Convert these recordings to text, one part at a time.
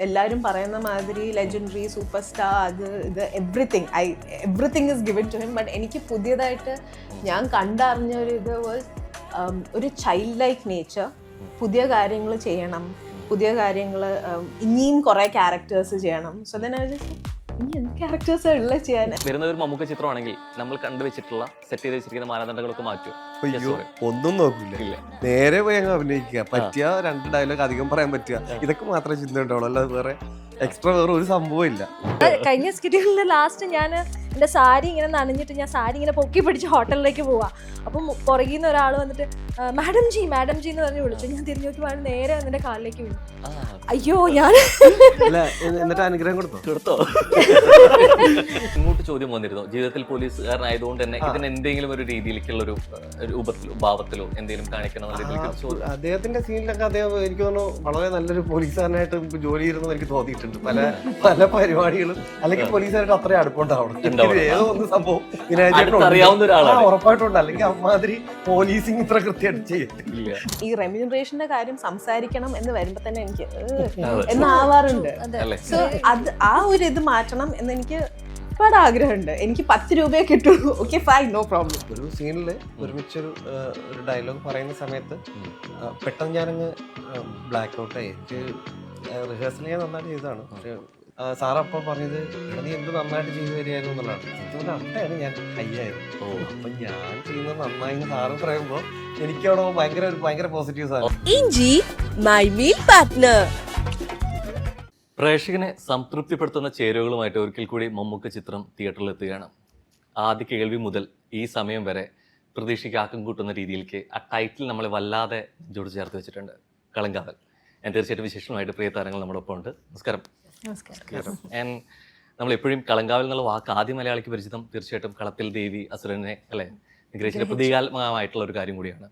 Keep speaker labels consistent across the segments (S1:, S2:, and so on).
S1: എല്ലാവരും പറയുന്ന മാതിരി ലെജൻഡറി സൂപ്പർ സ്റ്റാർ അത് ഇത് everything is given to him. But എനിക്ക് പുതിയതായിട്ട് ഞാൻ കണ്ടറിഞ്ഞ ഒരു ഇത് വാസ് ഒരു ചൈൽഡ് ലൈക്ക് നേച്ചർ. പുതിയ കാര്യങ്ങൾ ചെയ്യണം, പുതിയ കാര്യങ്ങൾ, ഇനിയും കുറേ ക്യാരക്ടേഴ്സ് ചെയ്യണം. സോ ദെൻ ഐ ജസ്റ്റ് ഇനി എന്ത് ക്യാരക്ടേഴ്സ് ഉള്ള ചെയ്യാൻ
S2: വരുന്ന ഒരു മമ്മൂക്ക ചിത്രമാണെങ്കിൽ നമ്മൾ കണ്ടുവച്ചിട്ടുള്ള സെറ്റ് ചെയ്ത് വെച്ചിരിക്കുന്ന മാനദണ്ഡങ്ങളൊക്കെ മാറ്റും.
S3: അയ്യോ ഒന്നും നോക്കില്ല, നേരെ പോയി അങ്ങ് അഭിനയിക്കുക. പറ്റിയ 2 ഡയലോഗ് അധികം പറയാൻ പറ്റുക, ഇതൊക്കെ മാത്രമേ ചിന്ത ഉണ്ടാവുള്ളൂ. അല്ലാതെ വേറെ എക്സ്ട്രാ വേറെ ഒരു സംഭവം ഇല്ല.
S4: കഴിഞ്ഞ സ്കെഡ്യൂളിന്റെ ലാസ്റ്റ് ഞാൻ എൻ്റെ സാരി ഇങ്ങനെ നനഞ്ഞിട്ട് ഞാൻ സാരി ഇങ്ങനെ പൊക്കി പിടിച്ച് ഹോട്ടലിലേക്ക് പോവാ. അപ്പം പുറകിൽ നിന്ന് ഒരാൾ വന്നിട്ട് മാഡം ജി എന്ന് പറഞ്ഞ് വിളിച്ചു. ഞാൻ തിരിഞ്ഞു നോക്കി നേരെ എന്റെ കാലിലേക്ക് വീണു. അയ്യോ ഞാൻ
S3: എന്നിട്ട് അനുഗ്രഹം കൊടുത്തോ?
S2: ഇങ്ങോട്ട് ചോദ്യം വന്നിരുന്നു, ജീവിതത്തിൽ പോലീസുകാരനായതുകൊണ്ട് തന്നെ ഇതിന് എന്തെങ്കിലും ഒരു രീതിയിലേക്കുള്ള ഒരു രൂപത്തിലോ ഭാവത്തിലോ എന്തെങ്കിലും കാണിക്കണം
S3: അദ്ദേഹത്തിന്റെ സീനിലൊക്കെ അദ്ദേഹം എനിക്ക് തോന്നുന്നു വളരെ നല്ലൊരു പോലീസുകാരനായിട്ട് ജോലി ചെയ്യുന്നത് എനിക്ക് തോന്നിയിട്ടുണ്ട്. പല പരിപാടികളും അല്ലെങ്കിൽ പോലീസുകാർക്ക് അത്രയും അടുപ്പുണ്ടാവണം. ഏതോ ഒന്ന് സംഭവം
S2: അറിയാവുന്ന ഒരാളാണ്
S3: ഉറപ്പായിട്ടുണ്ട്, അല്ലെങ്കിൽ അമ്മാതിരി പോലീസിങ് ഇത്ര കൃത്യമായിട്ട് ചെയ്യത്തില്ല.
S1: ഈ റെമ്യൂണറേഷന്റെ കാര്യം സംസാരിക്കണം എന്ന് വരുമ്പോ തന്നെ എനിക്ക് എന്നാവാറുണ്ട്. സോ അത് ആ ഒരു ഇത് മാറ്റണം എന്ന് എനിക്ക് ഒരുപാട് ആഗ്രഹമുണ്ട്. എനിക്ക് 10 രൂപയെ കിട്ടുള്ളൂ, ഓക്കെ ഫൈൻ, നോ പ്രോബ്ലം.
S3: ഒരു സീനിൽ ഒരുമിച്ചൊരു ഡയലോഗ് പറയുന്ന സമയത്ത് പെട്ടെന്ന് ഞാനങ്ങ് ബ്ലാക്ക് ഔട്ട് ആയി. റിഹേഴ്സൽ ഞാൻ നന്നായിട്ട് ചെയ്തതാണ്. പക്ഷെ സാറപ്പോൾ പറഞ്ഞത് നീ എന്ത് നന്നായിട്ട് ചെയ്തു തരികയായിരുന്നു എന്നുള്ളതാണ്. അതുകൊണ്ട് അവിടെയാണ് ഞാൻ ഹൈയായത്. അപ്പൊ ഞാൻ ചെയ്യുന്നത് നന്നായി സാറ് പറയുമ്പോൾ എനിക്കവിടെ ഭയങ്കര പോസിറ്റീവ് സാധനം.
S2: പ്രേക്ഷകനെ സംതൃപ്തിപ്പെടുത്തുന്ന ചേരുവകളുമായിട്ട് ഒരിക്കൽ കൂടി മമ്മൂക്ക ചിത്രം തിയേറ്ററിൽ എത്തുകയാണ്. ആദ്യ കേൾവി മുതൽ ഈ സമയം വരെ പ്രതീക്ഷയ്ക്ക് ആക്കം കൂട്ടുന്ന രീതിയിലേക്ക് ആ ടൈറ്റിൽ നമ്മളെ വല്ലാതെ ജോഡി ചേർത്ത് വെച്ചിട്ടുണ്ട്, കളങ്കാവൽ. ഞാൻ തീർച്ചയായിട്ടും വിശേഷമായിട്ട് പ്രിയ താരങ്ങൾ നമ്മുടെ ഒപ്പം ഉണ്ട്. നമസ്കാരം. ആൻഡ് നമ്മളെപ്പോഴും കളങ്കാവൽ എന്നുള്ള വാക്ക് ആദ്യ മലയാളിക്ക് പരിചിതം തീർച്ചയായിട്ടും കളത്തിൽ ദേവി അസുരനെ അല്ലെ നിഗ്രഹിച്ചിട്ട് പ്രതീകാത്മകമായിട്ടുള്ള ഒരു കാര്യം കൂടിയാണ്.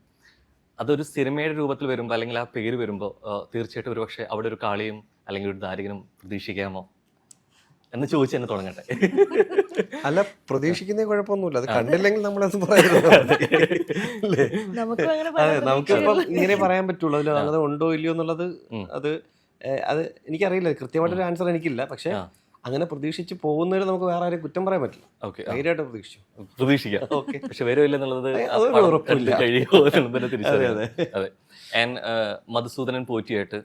S2: അതൊരു സിനിമയുടെ രൂപത്തിൽ വരുമ്പോൾ അല്ലെങ്കിൽ ആ പേര് വരുമ്പോൾ തീർച്ചയായിട്ടും ഒരു പക്ഷേ അവിടെ ഒരു കാളിയും അല്ലെങ്കിൽ ഒരു ദാരികനും പ്രതീക്ഷിക്കാമോ എന്ന് ചോദിച്ച് തന്നെ തുടങ്ങട്ടെ.
S3: അല്ല, പ്രതീക്ഷിക്കുന്ന കുഴപ്പമൊന്നുമില്ല, അത് കണ്ടില്ലെങ്കിൽ നമ്മളത് പറയുന്നത്. അതെ, നമുക്കിപ്പം ഇങ്ങനെ പറയാൻ പറ്റുള്ളൂ. അതിൽ അങ്ങനെ ഉണ്ടോ ഇല്ലയോ എന്നുള്ളത് അത് എനിക്കറിയില്ല, കൃത്യമായിട്ടൊരു ആൻസർ എനിക്കില്ല. പക്ഷെ അങ്ങനെ പ്രതീക്ഷിച്ച് പോകുന്നതിൽ നമുക്ക് വേറെ ആരെയും കുറ്റം പറയാൻ പറ്റില്ല. ധൈര്യമായിട്ട്
S2: പ്രതീക്ഷിക്കാം. പക്ഷെ വരുമില്ലെന്നുള്ളത് അതെ. ആൻഡ് മധുസൂദനൻ പോറ്റിയായിട്ട്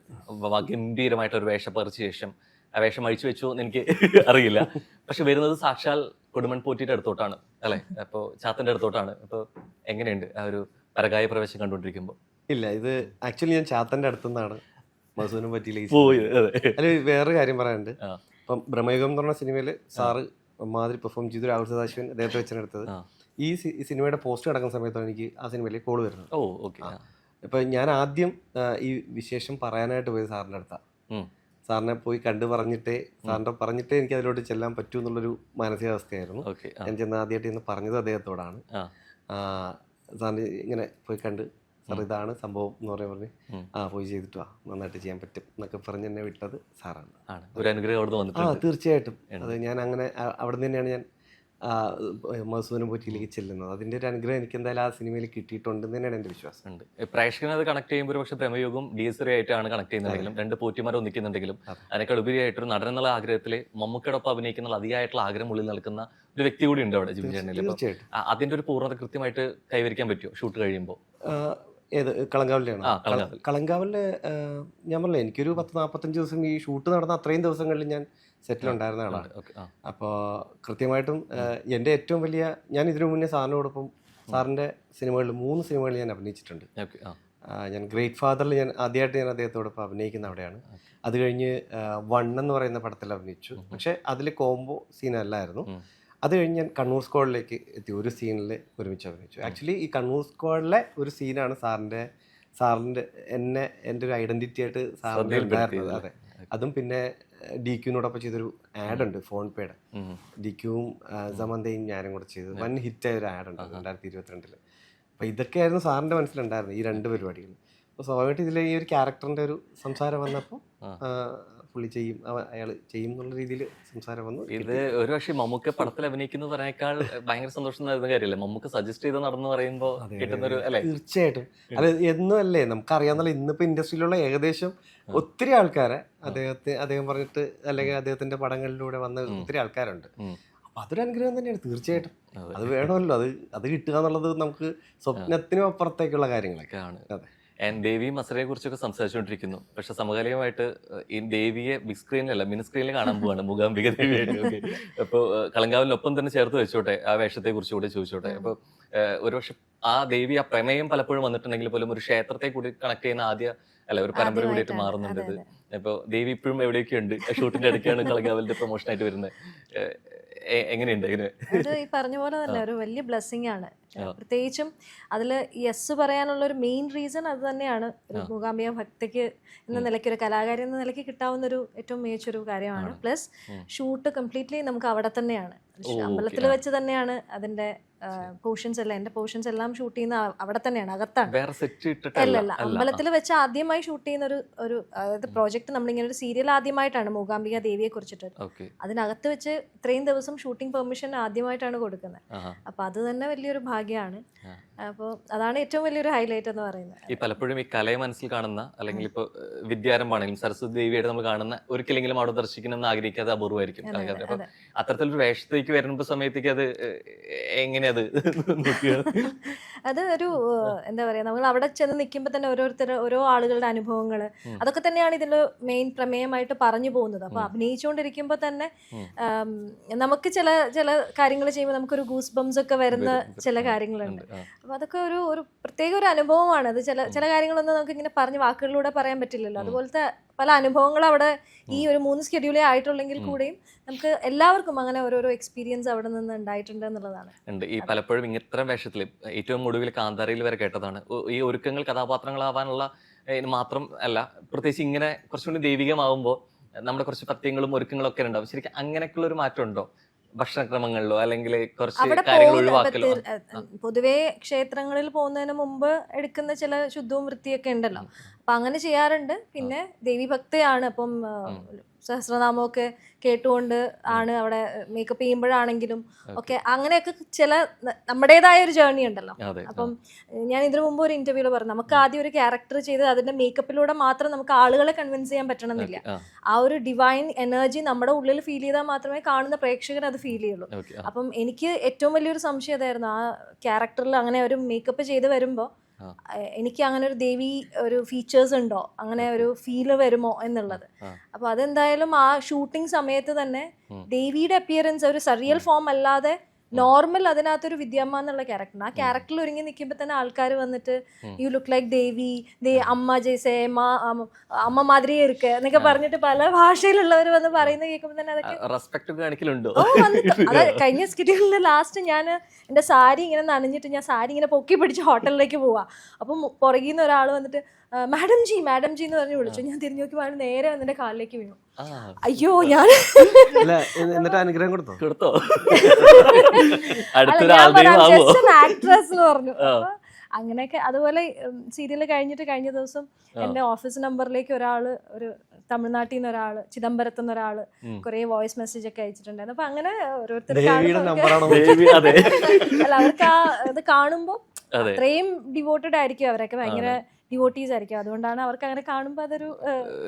S2: ഗംഭീരമായിട്ട് ഒരു വേഷം പറിച്ച ശേഷം ആ വേഷം അഴിച്ചു വെച്ചോ എന്ന് എനിക്ക് അറിയില്ല. പക്ഷെ വരുന്നത് സാക്ഷാൽ കൊടുമൺ പോറ്റിയുടെ അടുത്തോട്ടാണ് അല്ലെ, അപ്പോ ചാത്തന്റെ അടുത്തോട്ടാണ്. അപ്പൊ എങ്ങനെയുണ്ട് ആ ഒരു പരകായ പ്രവേശം കണ്ടുകൊണ്ടിരിക്കുമ്പോൾ?
S3: ഇല്ല, ഇത് ആക്ച്വലി ഞാൻ ചാത്തന്റെ അടുത്തുനിന്നാണ് മധുസൂദനം പറ്റിയില്ല. അല്ല, വേറൊരു കാര്യം പറയാനുണ്ട്. ഇപ്പം ബ്രഹ്മയുഗം എന്ന് പറഞ്ഞ സിനിമയില് സാറ് മാതിരി പെർഫോം ചെയ്തു രാഹുൽ സദാശിവൻ അദ്ദേഹത്തെ വെച്ചാണ് എടുത്തത്. ഈ സിനിമയുടെ പോസ്റ്റ് കിടക്കുന്ന സമയത്താണ് എനിക്ക് ആ സിനിമയിലേക്ക് കോള് വരുന്നത്. ഇപ്പൊ ഞാൻ ആദ്യം ഈ വിശേഷം പറയാനായിട്ട് പോയത് സാറിന്റെ അടുത്താണ്. സാറിനെ പോയി പറഞ്ഞിട്ടേ എനിക്ക് അതിലോട്ട് ചെല്ലാൻ പറ്റൂ എന്നുള്ളൊരു മാനസികാവസ്ഥയായിരുന്നു. ഞാൻ ചെന്ന് ആദ്യമായിട്ട് ഇന്ന് പറഞ്ഞത് അദ്ദേഹത്തോടാണ്. സാറിന് ഇങ്ങനെ പോയി കണ്ട് സാർ ഇതാണ് സംഭവം എന്ന് പറഞ്ഞ് പോയി ചെയ്തിട്ട് നന്നായിട്ട് ചെയ്യാൻ പറ്റും എന്നൊക്കെ പറഞ്ഞ് എന്നെ വിട്ടത് സാറാണ്. തീർച്ചയായിട്ടും അത് ഞാൻ അങ്ങനെ അവിടെ നിന്ന് തന്നെയാണ് ഞാൻ മധുസൂദനം പോറ്റിയിലേക്ക് ചെല്ലുന്നത്. അതിന്റെ ഒരു അനുഗ്രഹം എനിക്ക് എന്തായാലും ആ സിനിമയിൽ കിട്ടിയിട്ടുണ്ടെന്ന് തന്നെയാണ് എന്റെ വിശ്വാസം.
S2: ഉണ്ട്. പ്രേക്ഷകനെ അത് കണക്ട് ചെയ്യുമ്പോൾ പക്ഷേ ബ്രഹ്മയുഗം ഡീസറി ആയിട്ടാണ് കണക്ട് ചെയ്യുന്നതെങ്കിലും രണ്ട് പോറ്റിമാരെ ഒന്നിക്കുന്നുണ്ടെങ്കിലും അതിനേക്കാൾ ഉപരിയായിട്ടൊരു നടൻ എന്നുള്ള ആഗ്രഹത്തിൽ മമ്മൂക്കയോടൊപ്പം അഭിനയിക്കുന്ന അതിയായിട്ടുള്ള ആഗ്രഹം ഉള്ളിൽ നിൽക്കുന്ന ഒരു വ്യക്തി കൂടി ഉണ്ട് അവിടെ ജിംജേണിൽ. അതിന്റെ ഒരു പൂർണ്ണത കൃത്യമായിട്ട് കൈവരിക്കാൻ പറ്റുമോ ഷൂട്ട് കഴിയുമ്പോൾ?
S3: ഏത് കളങ്കാവലിലാണ്? കളങ്കാവലില് ഞാൻ പറഞ്ഞില്ല, എനിക്കൊരു 10-45 ദിവസം ഈ ഷൂട്ട് നടന്ന അത്രയും ദിവസങ്ങളിൽ ഞാൻ സെറ്റിലുണ്ടായിരുന്ന ആളാണ്. അപ്പോൾ കൃത്യമായിട്ടും എൻ്റെ ഏറ്റവും വലിയ, ഞാൻ ഇതിനു മുന്നേ സാറിനോടൊപ്പം സാറിൻ്റെ സിനിമകളിൽ 3 സിനിമകളിൽ ഞാൻ അഭിനയിച്ചിട്ടുണ്ട്. ഞാൻ ഗ്രേറ്റ് ഫാദറിൽ ഞാൻ ആദ്യമായിട്ട് അദ്ദേഹത്തോടൊപ്പം അഭിനയിക്കുന്ന അവിടെയാണ്. അത് കഴിഞ്ഞ് 1 എന്ന് പറയുന്ന പടത്തിൽ അഭിനയിച്ചു. പക്ഷെ അതിൽ കോംബോ സീനല്ലായിരുന്നു. അത് കഴിഞ്ഞ് ഞാൻ കണ്ണൂർ സ്ക്വാഡിലേക്ക് എത്തി. ഒരു സീനിൽ ഒരുമിച്ച് അഭിനയിച്ചു. ആക്ച്വലി ഈ കണ്ണൂർ സ്ക്വാഡിലെ ഒരു സീനാണ് എൻ്റെ ഒരു ഐഡന്റിറ്റി ആയിട്ട് സാറിൻ്റെ ഉണ്ടായിരുന്നത്. അതെ, അതും പിന്നെ DQനോടൊപ്പം ചെയ്തൊരു ആഡ് ഉണ്ട്, ഫോൺ പേയുടെ. DQവും സമന്തയും ഞാനും കൂടെ ചെയ്തു വൻ ഹിറ്റായ ഒരു ആഡ് ഉണ്ട് 2022. അപ്പോൾ ഇതൊക്കെയായിരുന്നു സാറിൻ്റെ മനസ്സിലുണ്ടായിരുന്നത്, ഈ 2 പരിപാടികൾ. അപ്പോൾ സ്വാഭാവികമായിട്ട് ഇതിൽ ഈ ഒരു ക്യാരക്ടറിൻ്റെ ഒരു സംസാരം വന്നപ്പോൾ പുള്ളി ചെയ്യും, അയാൾ ചെയ്യും എന്നുള്ള രീതിയിൽ സംസാരം വന്നു.
S2: ഇത് ഒരു പക്ഷേ മമ്മൂക്ക പടത്തിൽ അഭിനയിക്കുന്നു പറഞ്ഞേക്കാൾ ഭയങ്കര സന്തോഷം നൽകുന്ന കാര്യമല്ലേ മമ്മൂക്ക സജസ്റ്റ് ചെയ്ത് നടന്നു പറയുമ്പോൾ കിട്ടുന്നൊരു അല്ലേ?
S3: തീർച്ചയായിട്ടും. അത് എന്നും അല്ലേ നമുക്കറിയാന്നുള്ള ഇന്നിപ്പോൾ ഇൻഡസ്ട്രിയിലുള്ള ഏകദേശം ഒത്തിരി ആൾക്കാരെ അദ്ദേഹം പറഞ്ഞിട്ട് അല്ലെങ്കിൽ അദ്ദേഹത്തിന്റെ പടങ്ങളിലൂടെ വന്ന ഒത്തിരി ആൾക്കാരുണ്ട്. അപ്പൊ അതൊരു അനുഗ്രഹം തന്നെയാണ് തീർച്ചയായിട്ടും. അത് വേണമല്ലോ, അത് കിട്ടുക എന്നുള്ളത് നമുക്ക് സ്വപ്നത്തിനും അപ്പുറത്തേക്കുള്ള കാര്യങ്ങളൊക്കെ
S2: ആണ്. ദേവി മസരയെ കുറിച്ചൊക്കെ സംസാരിച്ചുകൊണ്ടിരിക്കുന്നു. പക്ഷെ സമകാലികമായിട്ട് ഈ ദേവിയെ ബിഗ് സ്ക്രീനിലല്ല മിനി സ്ക്രീനിൽ കാണാൻ പോവാണ് മൂകാംബിക ദേവിയായിട്ട്. അപ്പോൾ കളങ്കാവിനൊപ്പം തന്നെ ചേർത്ത് വെച്ചോട്ടെ ആ വേഷത്തെ കുറിച്ച് കൂടെ ചോദിച്ചോട്ടെ. അപ്പോൾ ഒരുപക്ഷെ ആ ദേവി ആ പ്രമേയം പലപ്പോഴും വന്നിട്ടുണ്ടെങ്കിൽ പോലും ഒരു ക്ഷേത്രത്തെ കൂടി കണക്ട് ചെയ്യുന്ന ഒരു പരമ്പര കൂടിയായിട്ട് മാറുന്നുണ്ട് ഇത്. ഇപ്പോൾ ദേവി ഇപ്പോഴും എവിടെയൊക്കെ ഉണ്ട്, ഷൂട്ടിന്റെ ഇടയ്ക്കാണ് കളങ്കാവിന്റെ പ്രൊമോഷൻ ആയിട്ട് വരുന്നത്. എങ്ങനെയുണ്ട് ഇതിന്?
S4: അത് ഈ പറഞ്ഞ പോലെ തന്നെ ഒരു വലിയ ബ്ലെസ്സിങ് ആണ്. പ്രത്യേകിച്ചും അതിൽ യെസ് പറയാനുള്ള ഒരു മെയിൻ റീസൺ അത് തന്നെയാണ്. ഒരു മൂകാംബിക ഭക്തിക്ക് എന്ന നിലയ്ക്ക്, ഒരു കലാകാരി എന്ന നിലയ്ക്ക് കിട്ടാവുന്ന ഒരു ഏറ്റവും മികച്ചൊരു കാര്യമാണ്. പ്ലസ് ഷൂട്ട് കംപ്ലീറ്റ്ലി നമുക്ക് അവിടെ തന്നെയാണ്, അമ്പലത്തിൽ വെച്ച് തന്നെയാണ് അതിന്റെ പോർഷൻസ് എല്ലാം, എന്റെ പോർഷൻസ് എല്ലാം ഷൂട്ട് ചെയ്യുന്ന അവിടെ തന്നെയാണ്, അകത്താണ്. അല്ലല്ല, അമ്പലത്തിൽ വെച്ച് ആദ്യമായി ഷൂട്ട് ചെയ്യുന്ന ഒരു അതായത് പ്രോജക്ട് നമ്മളിങ്ങനെ ഒരു സീരിയൽ ആദ്യമായിട്ടാണ് മൂകാംബിക ദേവിയെ കുറിച്ചിട്ട്. അതിനകത്ത് വെച്ച് ഇത്രയും ദിവസം ഷൂട്ടിംഗ് പെർമിഷൻ ആദ്യമായിട്ടാണ് കൊടുക്കുന്നത്. അപ്പൊ അത് തന്നെ വലിയൊരു ഭാഗ്യമാണ്. അപ്പോൾ അതാണ് ഏറ്റവും വലിയൊരു ഹൈലൈറ്റ് എന്ന് പറയുന്നത്.
S2: ഈ പലപ്പോഴും ഈ കലയെ മനസ്സിൽ കാണുന്ന അല്ലെങ്കിൽ ഇപ്പോൾ വിദ്യാരംഭമാണെങ്കിലും സരസ്വതി ദേവിയായിട്ട് നമ്മൾ കാണുന്ന ഒരിക്കലെങ്കിലും അവിടെ ദർശിക്കണമെന്ന് ആഗ്രഹിക്കാതെ അപൂർവമായിരിക്കും. അപ്പൊ അത്തരത്തിലൊരു വേഷത്തേക്ക് വരുന്ന സമയത്തേക്ക് അത് എങ്ങനെയത്
S4: അത് ഒരു എന്താ പറയാ, നമ്മൾ അവിടെ ചെന്ന് നിൽക്കുമ്പോൾ തന്നെ ഓരോ ആളുകളുടെ അനുഭവങ്ങൾ അതൊക്കെ തന്നെയാണ് ഇതിന്റെ മെയിൻ പ്രമേയമായിട്ട് പറഞ്ഞു പോകുന്നത്. അപ്പൊ അഭിനയിച്ചുകൊണ്ടിരിക്കുമ്പോൾ തന്നെ നമുക്ക് ചില കാര്യങ്ങൾ ചെയ്യുമ്പോൾ നമുക്കൊരു ഗൂസ് ബംസ് ഒക്കെ വരുന്ന ചില കാര്യങ്ങളുണ്ട്. അപ്പൊ അതൊക്കെ ഒരു പ്രത്യേക ഒരു അനുഭവമാണ്. അത് ചില കാര്യങ്ങളൊന്നും നമുക്ക് ഇങ്ങനെ പറഞ്ഞ് വാക്കുകളിലൂടെ പറയാൻ പറ്റില്ലല്ലോ. അതുപോലത്തെ പല അനുഭവങ്ങൾ അവിടെ ഈ ഒരു 3 സ്കെഡ്യൂളേ ആയിട്ടുള്ളെങ്കിൽ കൂടെയും നമുക്ക് എല്ലാവർക്കും അങ്ങനെ ഓരോരോ എക്സ്പീരിയൻസ് അവിടെ നിന്ന് ഉണ്ടായിട്ടുണ്ട് എന്നുള്ളതാണ്.
S2: ഈ പലപ്പോഴും ഇത്തരം വേഷത്തിൽ ഏറ്റവും ഒടുവിൽ കാന്താരയിൽ വരെ കേട്ടതാണ് ഈ ഒരുക്കങ്ങൾ കഥാപാത്രങ്ങളാവാനുള്ള മാത്രം അല്ല, പ്രത്യേകിച്ച് ഇങ്ങനെ കുറച്ചുകൂടി ദൈവികമാവുമ്പോൾ നമ്മുടെ കുറച്ച് പത്യങ്ങളും ഒരുക്കങ്ങളും ഒക്കെ ഉണ്ടാവും. ശരിക്കും അങ്ങനെയൊക്കെയുള്ള ഒരു മാറ്റം ഉണ്ടോ ഭക്ഷണക്രമങ്ങളിലോ അല്ലെങ്കിൽ കുറച്ച് കാര്യങ്ങൾ ഒഴിവാക്കലോ?
S4: പൊതുവേ ക്ഷേത്രങ്ങളിൽ പോകുന്നതിന് മുമ്പ് എടുക്കുന്ന ചില ശുദ്ധവും വൃത്തിയൊക്കെ ഉണ്ടല്ലോ, അപ്പൊ അങ്ങനെ ചെയ്യാറുണ്ട്. പിന്നെ ദേവി ഭക്തയാണ്, അപ്പം സഹസ്രനാമമൊക്കെ കേട്ടുകൊണ്ട് ആണ് അവിടെ മേക്കപ്പ് ചെയ്യുമ്പോഴാണെങ്കിലും ഒക്കെ അങ്ങനെയൊക്കെ ചില നമ്മുടേതായ ഒരു ജേർണി ഉണ്ടല്ലോ. അപ്പം ഞാൻ ഇതിനു മുമ്പ് ഒരു ഇന്റർവ്യൂല് പറഞ്ഞു, നമുക്ക് ആദ്യം ഒരു ക്യാരക്ടർ ചെയ്ത് അതിന്റെ മേക്കപ്പിലൂടെ മാത്രം നമുക്ക് ആളുകളെ കൺവിൻസ് ചെയ്യാൻ പറ്റണമെന്നില്ല. ആ ഒരു ഡിവൈൻ എനർജി നമ്മുടെ ഉള്ളിൽ ഫീൽ ചെയ്താൽ മാത്രമേ കാണുന്ന പ്രേക്ഷകർ അത് ഫീൽ ചെയ്യുള്ളൂ. അപ്പം എനിക്ക് ഏറ്റവും വലിയൊരു സംശയം അതായിരുന്നു, ആ ക്യാരക്ടറിൽ അങ്ങനെ ഒരു മേക്കപ്പ് ചെയ്ത് വരുമ്പോൾ എനിക്ക് അങ്ങനെ ഒരു ദേവി ഒരു ഫീച്ചേഴ്സ് ഉണ്ടോ, അങ്ങനെ ഒരു ഫീല് വരുമോ എന്നുള്ളത്. അപ്പൊ അതെന്തായാലും ആ ഷൂട്ടിംഗ് സമയത്ത് തന്നെ ദേവിയുടെ അപ്പിയറൻസ് ഒരു സറിയൽ ഫോം അല്ലാതെ നോർമൽ അതിനകത്തൊരു വിദ്യാമ്മ എന്നുള്ള ക്യാരക്ടർ, ആ ക്യാരക്ടറിൽ ഒരുങ്ങി നിൽക്കുമ്പോൾ തന്നെ ആൾക്കാർ വന്നിട്ട് യു ലുക്ക് ലൈക്ക് ദേവി, അമ്മ ജയ്സേ അമ്മ മാതിരി ഇരിക്കെ എന്നൊക്കെ പറഞ്ഞിട്ട് പല ഭാഷയിലുള്ളവർ വന്ന് പറയുന്നത് കേൾക്കുമ്പോൾ തന്നെ അതൊക്കെ അത് കഴിഞ്ഞ സ്കെഡ്യൂളിന്റെ ലാസ്റ്റ് ഞാൻ എന്റെ സാരി ഇങ്ങനെ നനഞ്ഞിട്ട് ഞാൻ സാരി ഇങ്ങനെ പൊക്കി പിടിച്ച് ഹോട്ടലിലേക്ക് പോവാ. അപ്പം പുറകിൽ നിന്ന് ഒരാൾ വന്നിട്ട് മാഡം ജി എന്ന് പറഞ്ഞ് വിളിച്ചു. ഞാൻ തിരിഞ്ഞു നോക്കി നേരെ വന്നിട്ട് കാലിലേക്ക് വീണു. അയ്യോ, ഞാൻ
S3: എന്നിട്ട് അനുഗ്രഹം കൊടുത്തോ?
S4: ആക്ട്രസ് എന്ന് പറഞ്ഞു. അങ്ങനെയൊക്കെ. അതുപോലെ സീരിയൽ കഴിഞ്ഞിട്ട് കഴിഞ്ഞ ദിവസം എന്റെ ഓഫീസ് നമ്പറിലേക്ക് ഒരു തമിഴ്നാട്ടിൽ നിന്ന് ഒരാള്, ചിദംബരത്ത് നിന്ന് ഒരാള് കുറെ വോയിസ് മെസ്സേജ് ഒക്കെ അയച്ചിട്ടുണ്ടായിരുന്നു. അപ്പൊ അങ്ങനെ ഓരോരുത്തർക്ക് അല്ല, അവർക്ക് ആ ഇത് കാണുമ്പോ അത്രയും ഡിവോട്ടഡ് ആയിരിക്കും, അവരൊക്കെ ഭയങ്കര ഡിവോട്ടീസ് ആയിരിക്കും. അതുകൊണ്ടാണ് അവർക്ക് അങ്ങനെ കാണുമ്പോൾ അതൊരു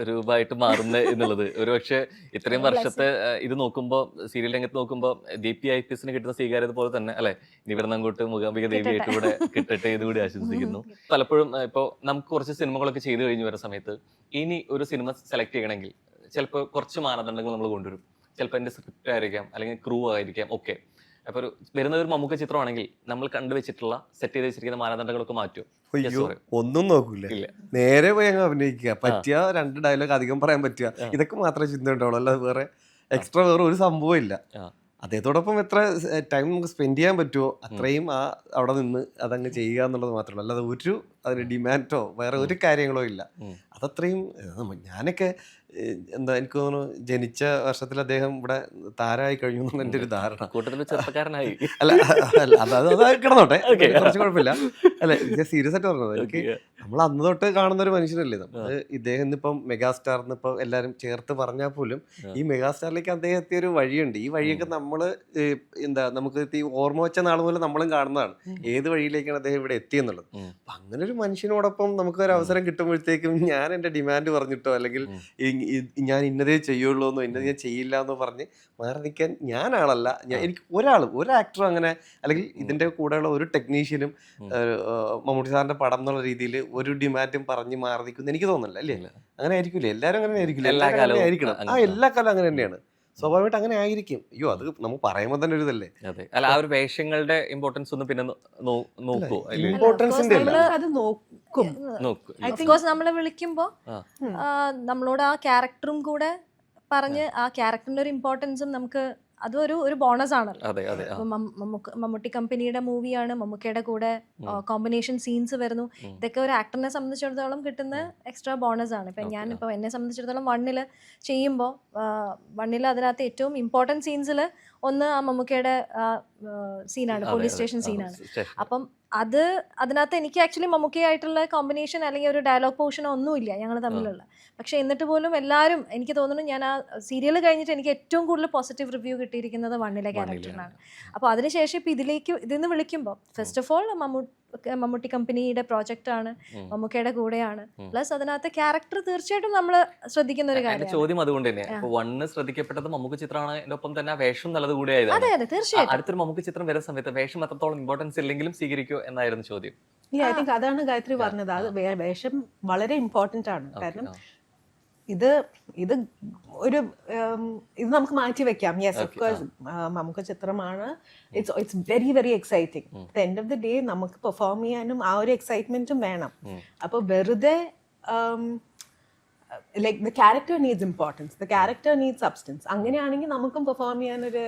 S2: രൂപമായിട്ട് മാറുന്നത് എന്നുള്ളത്. ഒരു പക്ഷേ ഇത്രയും വർഷത്തെ ഇത് നോക്കുമ്പോൾ, സീരിയൽ രംഗത്ത് നോക്കുമ്പോൾ DPIPS കിട്ടുന്ന സ്വീകാര്യത പോലെ തന്നെ അല്ലെ ഇവിടുന്ന് അങ്ങോട്ട് മൂകാംബിക ദേവിയായിട്ട് കൂടെ കിട്ടട്ടെ ഇതുകൂടി ആശംസിക്കുന്നു. പലപ്പോഴും ഇപ്പോൾ നമുക്ക് കുറച്ച് സിനിമകളൊക്കെ ചെയ്തു കഴിഞ്ഞ് വരുന്ന സമയത്ത് ഇനി ഒരു സിനിമ സെലക്ട് ചെയ്യണമെങ്കിൽ ചിലപ്പോൾ കുറച്ച് മാനദണ്ഡങ്ങൾ നമ്മൾ കൊണ്ടുവരും. ചിലപ്പോൾ എൻ്റെ സ്ക്രിപ്റ്റ് ആയിരിക്കാം, അല്ലെങ്കിൽ ക്രൂ ആയിരിക്കാം, ഒക്കെ. അപ്പൊ വരുന്ന ഒരു മമ്മൂക്ക ചിത്രമാണെങ്കിൽ നമ്മൾ കണ്ടുവച്ചിട്ടുള്ള സെറ്റ് ചെയ്ത് വെച്ചിരിക്കുന്ന മാനദണ്ഡങ്ങളൊക്കെ മാറ്റും?
S3: ഒന്നും നോക്കൂല, നേരെ പോയി അങ്ങ് അഭിനയിക്കുക. പറ്റിയ 2 ഡയലോഗ് അധികം പറയാൻ പറ്റുക, ഇതൊക്കെ മാത്രമേ ചിന്ത ഉണ്ടാവുള്ളൂ. അല്ലാതെ വേറെ എക്സ്ട്രാ വേറെ ഒരു സംഭവം ഇല്ല. അദ്ദേഹത്തോടൊപ്പം എത്ര ടൈം നമുക്ക് സ്പെൻഡ് ചെയ്യാൻ പറ്റുമോ അത്രയും അവിടെ നിന്ന് അതങ്ങ് ചെയ്യുക എന്നുള്ളത് മാത്രമേ ഉള്ളൂ. അല്ലാതെ അതിന് ഡിമാൻഡോ വേറെ ഒരു കാര്യങ്ങളോ ഇല്ല. അതത്രയും ഞാനൊക്കെ എന്താ എനിക്ക് തോന്നുന്നു ജനിച്ച വർഷത്തിൽ അദ്ദേഹം ഇവിടെ താരമായി കഴിഞ്ഞു എന്നാണ് എൻ്റെ ഒരു ധാരണ.
S2: കൂട്ടത്തിൽ ചെറുപ്പക്കാരനായി.
S3: അല്ല അത് കിടന്നോട്ടെ, കുറച്ച് കുഴപ്പമില്ല. അല്ല ഞാൻ സീരിയസ് ആയിട്ട് പറഞ്ഞത്, എനിക്ക് നമ്മൾ അന്ന് തൊട്ട് കാണുന്ന ഒരു മനുഷ്യനല്ലേ നമ്മൾ. ഇദ്ദേഹം ഇന്നിപ്പം മെഗാസ്റ്റാർ എന്നിപ്പം എല്ലാവരും ചേർത്ത് പറഞ്ഞാൽ പോലും ഈ മെഗാസ്റ്റാറിലേക്ക് അദ്ദേഹം എത്തിയ ഒരു വഴിയുണ്ട്. ഈ വഴിയൊക്കെ നമ്മൾ എന്താ നമുക്ക് ഈ ഓർമ്മ വെച്ച നാൾ മുതൽ നമ്മളും കാണുന്നതാണ് ഏത് വഴിയിലേക്കാണ് അദ്ദേഹം ഇവിടെ എത്തിയെന്നുള്ളത്. അപ്പം അങ്ങനെ ഒരു മനുഷ്യനോടൊപ്പം നമുക്ക് ഒരു അവസരം കിട്ടുമ്പോഴത്തേക്കും ഞാൻ എൻ്റെ ഡിമാൻഡ് പറഞ്ഞിട്ടോ അല്ലെങ്കിൽ ഞാൻ ഇന്നതേ ചെയ്യുള്ളൂ എന്നോ ഇന്നത് ഞാൻ ചെയ്യില്ല എന്നോ പറഞ്ഞ് മാറി നിൽക്കാൻ ഞാൻ ആളല്ല. എനിക്ക് ഒരു ആക്ടറും അങ്ങനെ അല്ലെങ്കിൽ ഇതിൻ്റെ കൂടെയുള്ള ഒരു ടെക്നീഷ്യനും മമ്മൂട്ടി സാറിന്റെ പടം എന്നുള്ള രീതിയിൽ ഒരു ഡിമാൻഡും പറഞ്ഞ് മാറി നിൽക്കുന്നു എനിക്ക് തോന്നുന്നില്ല. അല്ലേ? അങ്ങനെ ആയിരിക്കില്ല, എല്ലാവരും അങ്ങനെ ആയിരിക്കില്ല, എല്ലാ കാലവും ആയിരിക്കണം. എല്ലാ കാലം അങ്ങനെ തന്നെയാണ്, സ്വാഭാവികമായിട്ട് അങ്ങനെ ആയിരിക്കും. അയ്യോ അത് നമുക്ക് പറയുമ്പോൾ തന്നെ ഒരു ഇതല്ലേ.
S2: അല്ല ആ ഒരു വേഷങ്ങളുടെ ഇമ്പോർട്ടൻസ് ഒന്ന് പിന്നെ നോക്കൂ.
S3: ഇമ്പോർട്ടൻസിന്റെ
S1: അത് നോക്കും.
S4: നമ്മളെ വിളിക്കുമ്പോ നമ്മളോട് ആ ക്യാരക്ടറും കൂടെ പറഞ്ഞ് ആ ക്യാരക്ടറിന്റെ ഒരു ഇമ്പോർട്ടൻസും നമുക്ക് അതൊരു ബോണസ് ആണല്ലോ. മമ്മൂട്ടി കമ്പനിയുടെ മൂവിയാണ്, മമ്മൂക്കയുടെ കൂടെ കോമ്പിനേഷൻ സീൻസ് വരുന്നു. ഇതൊക്കെ ഒരു ആക്ടറിനെ സംബന്ധിച്ചിടത്തോളം കിട്ടുന്ന എക്സ്ട്രാ ബോണസ് ആണ്. ഇപ്പം ഞാനിപ്പോൾ എന്നെ സംബന്ധിച്ചിടത്തോളം വണ്ണിൽ ചെയ്യുമ്പോൾ അതിനകത്ത് ഏറ്റവും ഇമ്പോർട്ടൻറ്റ് സീൻസിൽ ഒന്ന് ആ മമ്മൂക്കയുടെ സീനാണ്, പോലീസ് സ്റ്റേഷൻ സീനാണ്. അപ്പം അതിനകത്ത് എനിക്ക് ആക്ച്വലി മമ്മൂക്കയായിട്ടുള്ള കോമ്പിനേഷൻ അല്ലെങ്കിൽ ഒരു ഡയലോഗ് പോർഷനോ ഒന്നുമില്ല ഞങ്ങൾ തമ്മിലുള്ള. പക്ഷെ എന്നിട്ട് പോലും എല്ലാവരും എനിക്ക് തോന്നുന്നു ഞാൻ ആ സീരിയൽ കഴിഞ്ഞിട്ട് എനിക്ക് ഏറ്റവും കൂടുതൽ പോസിറ്റീവ് റിവ്യൂ കിട്ടിയിരിക്കുന്നത് വണ്ണിലെ ക്യാരക്ടറിനാണ്. അപ്പോൾ അതിനുശേഷം ഇപ്പം ഇതിന്ന് വിളിക്കുമ്പോൾ ഫസ്റ്റ് ഓഫ് ഓൾ മമ്മൂട്ടി കമ്പനിയുടെ പ്രോജക്റ്റ് ആണ്, മമ്മൂക്കയുടെ കൂടെയാണ്. പ്ലസ് അതിനകത്ത് ക്യാരക്ടർ തീർച്ചയായിട്ടും നമ്മൾ ശ്രദ്ധിക്കുന്ന ഒരു കാര്യം.
S2: ചോദ്യം അതുകൊണ്ട് തന്നെയാണ് വണ്ണ് ശ്രദ്ധിക്കപ്പെട്ടത് മമ്മൂക്ക ചിത്രമാണ്, ഒപ്പം തന്നെ വേഷം നല്ലത് കൂടെ ആയതാണ്.
S4: അതെ അതെ തീർച്ചയായും.
S2: അടുത്തൊരു മമ്മൂക്ക ചിത്രം വരുന്ന സമയത്ത് വേഷം അത്രത്തോളം ഇമ്പോർട്ടൻസ് ഇല്ലെങ്കിലും സ്വീകരിക്കോ എന്നായിരുന്നു ചോദ്യം.
S1: ഐ തിങ്ക് അതാണ് ഗായത്രി പറഞ്ഞത്, അത് വേഷം വളരെ ഇമ്പോർട്ടൻ്റ് ആണ്. കാരണം ഇത് ഒരു ഇത് നമുക്ക് മാറ്റി വെക്കാം. യെസ് ഓഫ് കോഴ്സ് നമുക്ക് ചിത്രമാണ്, it's very very exciting. At end of the day നമുക്ക് പെർഫോം ചെയ്യാനും ആ ഒരു എക്സൈറ്റ്മെന്റും വേണം. അപ്പോൾ വെറുതെ like the character needs importance, the character needs substance. അങ്ങനെയാണെങ്കിൽ നമുക്കും പെർഫോം ചെയ്യാനൊരു